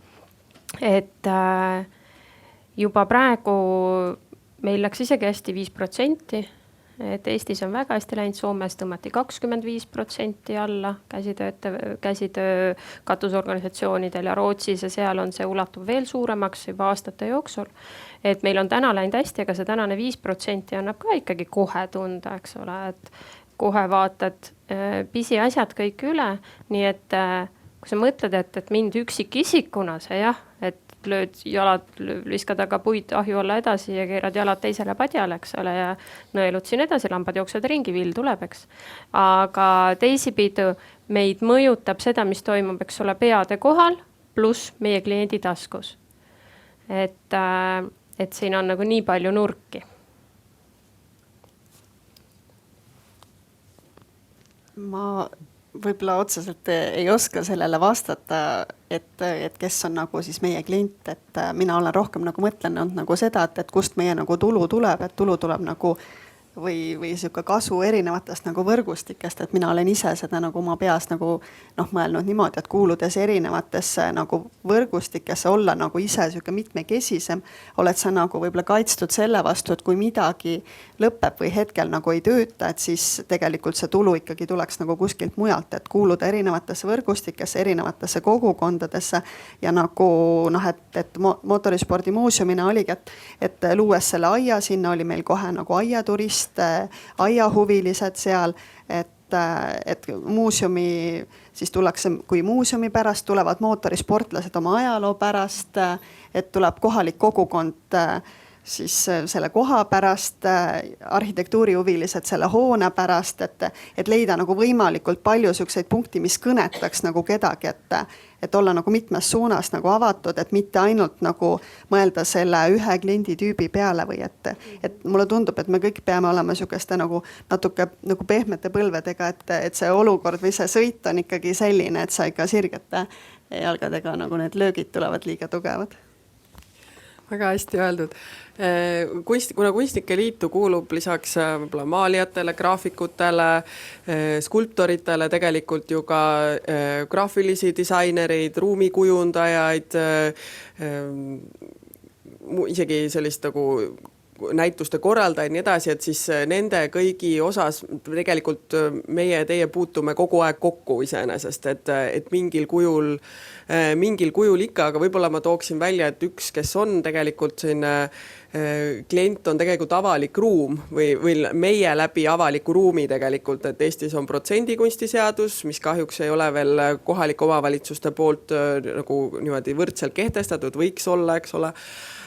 Et juba praegu meil läks isegi hästi 5%, et Eestis on väga hästi läinud, Soomes tõmmati 25% alla käsitöö katusorganisatsioonidel ja Rootsis ja seal on see ulatub veel suuremaks juba aastate jooksul. Et meil on täna läinud hästi, aga see tänane 5% annab ka ikkagi kohe tunda, eks ole, et kohe vaatad pisiasjad kõik üle, nii et kui sa mõtled, et mind üksikisikuna see jah, et lööd jalad, viskad aga puid ahju alla edasi ja keerad jalad teisele padjale, eks ole, ja nõelud siin edasi, lambad jooksevad ringi, vill tuleb, eks. Aga teisipidi meid mõjutab seda, mis toimub, eks ole, peade kohal, pluss meie kliendi taskus. Et siin on nagu nii palju nurki. Ma võib-olla otseselt ei oska sellele vastata, et kes on nagu siis meie klient, et mina olen rohkem nagu mõtlenud nagu seda, et kust meie nagu tulu tuleb, et tulu tuleb nagu või sihuke kasu erinevatest nagu võrgustikest, et mina olen ise seda nagu oma peas nagu mõelnud niimoodi, et kuuludes erinevatesse nagu võrgustikesse, olla nagu ise sihuke mitmekesisem, oled sa nagu võib-olla kaitstud selle vastu, et kui midagi lõpeb või hetkel nagu ei tööta, et siis tegelikult see tulu ikkagi tuleks nagu kuskilt mujalt, et kuuluda erinevatesse võrgustikesse, erinevatesse kogukondadesse ja nagu et mootorispordimuuseumina oligi, et luues selle aia, sinna oli meil kohe nagu aiaturist, aiahuvilised seal, et muuseumi siis tullakse, kui muuseumi pärast tulevad mootorisportlased oma ajaloo pärast, et tuleb kohalik kogukond siis selle koha pärast, arhitektuurihuvilised selle hoone pärast, et leida nagu võimalikult palju selliseid punkti, mis kõnetaks nagu kedagi, et olla nagu mitmes suunas nagu avatud, et mitte ainult nagu mõelda selle ühe klienditüübi peale või et mulle tundub, et me kõik peame olema sugeste nagu natuke nagu pehmete põlvedega, et see olukord või see sõit on ikkagi selline, et sa ikka sirgete jalgadega nagu need löögid tulevad liiga tugevad. Väga hästi öeldud. Kuna Kunstnike Liitu kuulub lisaks võib-olla maalijatele, graafikutele, skulptoritele tegelikult ju ka graafilisi disainereid, ruumikujundajaid, isegi sellist nagu näituste korraldajaid ja nii edasi, et siis nende kõigi osas tegelikult meie ja teie puutume kogu aeg kokku iseenesest, et mingil kujul ikka, aga võib-olla ma tooksin välja, et üks, kes on tegelikult siin klient on tegelikult avalik ruum või meie läbi avaliku ruumi tegelikult, et Eestis on protsendikunstiseadus, mis kahjuks ei ole veel kohalike omavalitsuste poolt nagu niimoodi võrdselt kehtestatud, võiks olla, eks ole.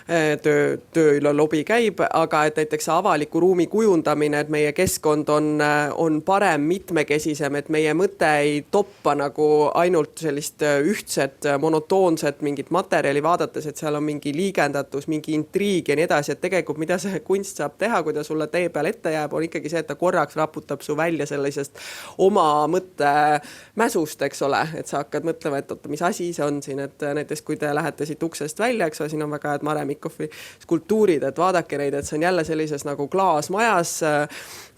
Töö lobi käib, aga et näiteks avaliku ruumi kujundamine, et meie keskkond on parem, mitmekesisem, et meie mõte ei toppa nagu ainult sellist ühtset, monotoonset mingit materjali vaadates, et seal on mingi liigendatus, mingi intriig ja nii edasi, et tegelikult mida see kunst saab teha, kui ta sulle tee peal ette jääb, on ikkagi see, et ta korraks raputab su välja sellisest oma mõtte mäsust, eks ole, et sa hakkad mõtlema, et mis asi see on siin, et näiteks kui te lähete siit uksest välja, eks ole, siin on väga head Mare Mikkofi skulptuurid, et vaadake neid, et see on jälle sellises nagu klaasmajas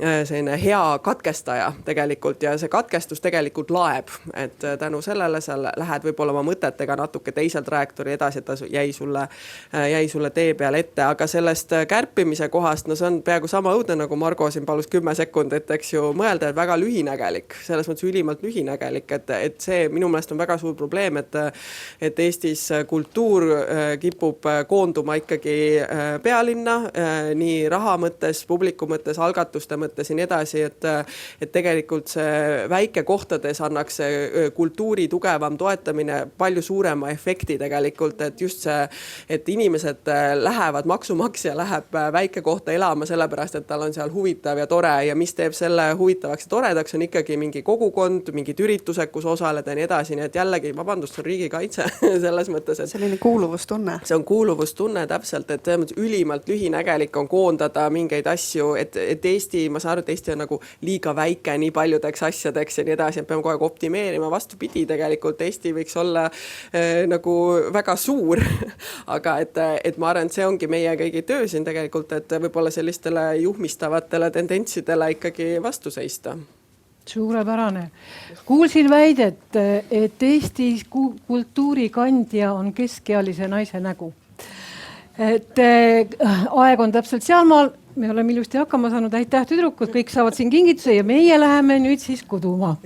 selline hea katkestaja tegelikult ja see katkestus tegelikult laeb, et tänu sellele sa lähed võib-olla oma mõtetega natuke teiselt trajektoori edasi, et ta jäi sulle tee peal ette, aga sellest kärpimise kohast, no see on peaaegu sama õudne, nagu Margo siin palus 10 sekundit, eks ju, mõelda, et väga lühinägelik, selles mõttes ülimalt lühinägelik, et see minu meelest on väga suur probleem, et Eestis kultuur kipub koonduma ikkagi pealinna, nii raha mõttes, publiku mõttes, algatuste mõttes ja nii edasi, et tegelikult see väikekohtades annaks kultuuri tugevam toetamine palju suurema efekti tegelikult, et just see, et inimesed lähevad, maksumaksja läheb väikekohta elama sellepärast, et tal on seal huvitav ja tore ja mis teeb selle huvitavaks ja toredaks, on ikkagi mingi kogukond, mingid üritused, kus osaleda ja nii edasi, nii et jällegi, vabandust, on riigikaitse selles mõttes, et selline kuuluvustunne. See on kuuluvustunne täpselt, et ülimalt lühinägelik on koondada mingeid asju, et Eesti, ma saan aru, et Eesti on nagu liiga väike nii paljudeks asjadeks ja nii edasi, et peame kogu aeg optimeerima, vastupidi, tegelikult Eesti võiks olla nagu väga suur, aga et ma arvan, et see ongi meie kõigi töö siin tegelikult, et võib-olla sellistele juhmistavatele tendentsidele ikkagi vastu seista. Suurepärane. Kuulsin väidet, et Eesti kultuurikandja on keskealise naise nägu. Et aeg on täpselt sealmaal, me oleme ilusti hakkama saanud, aitäh tüdrukud, kõik saavad siin kingituse ja meie läheme nüüd siis koduma.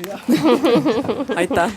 Aitäh!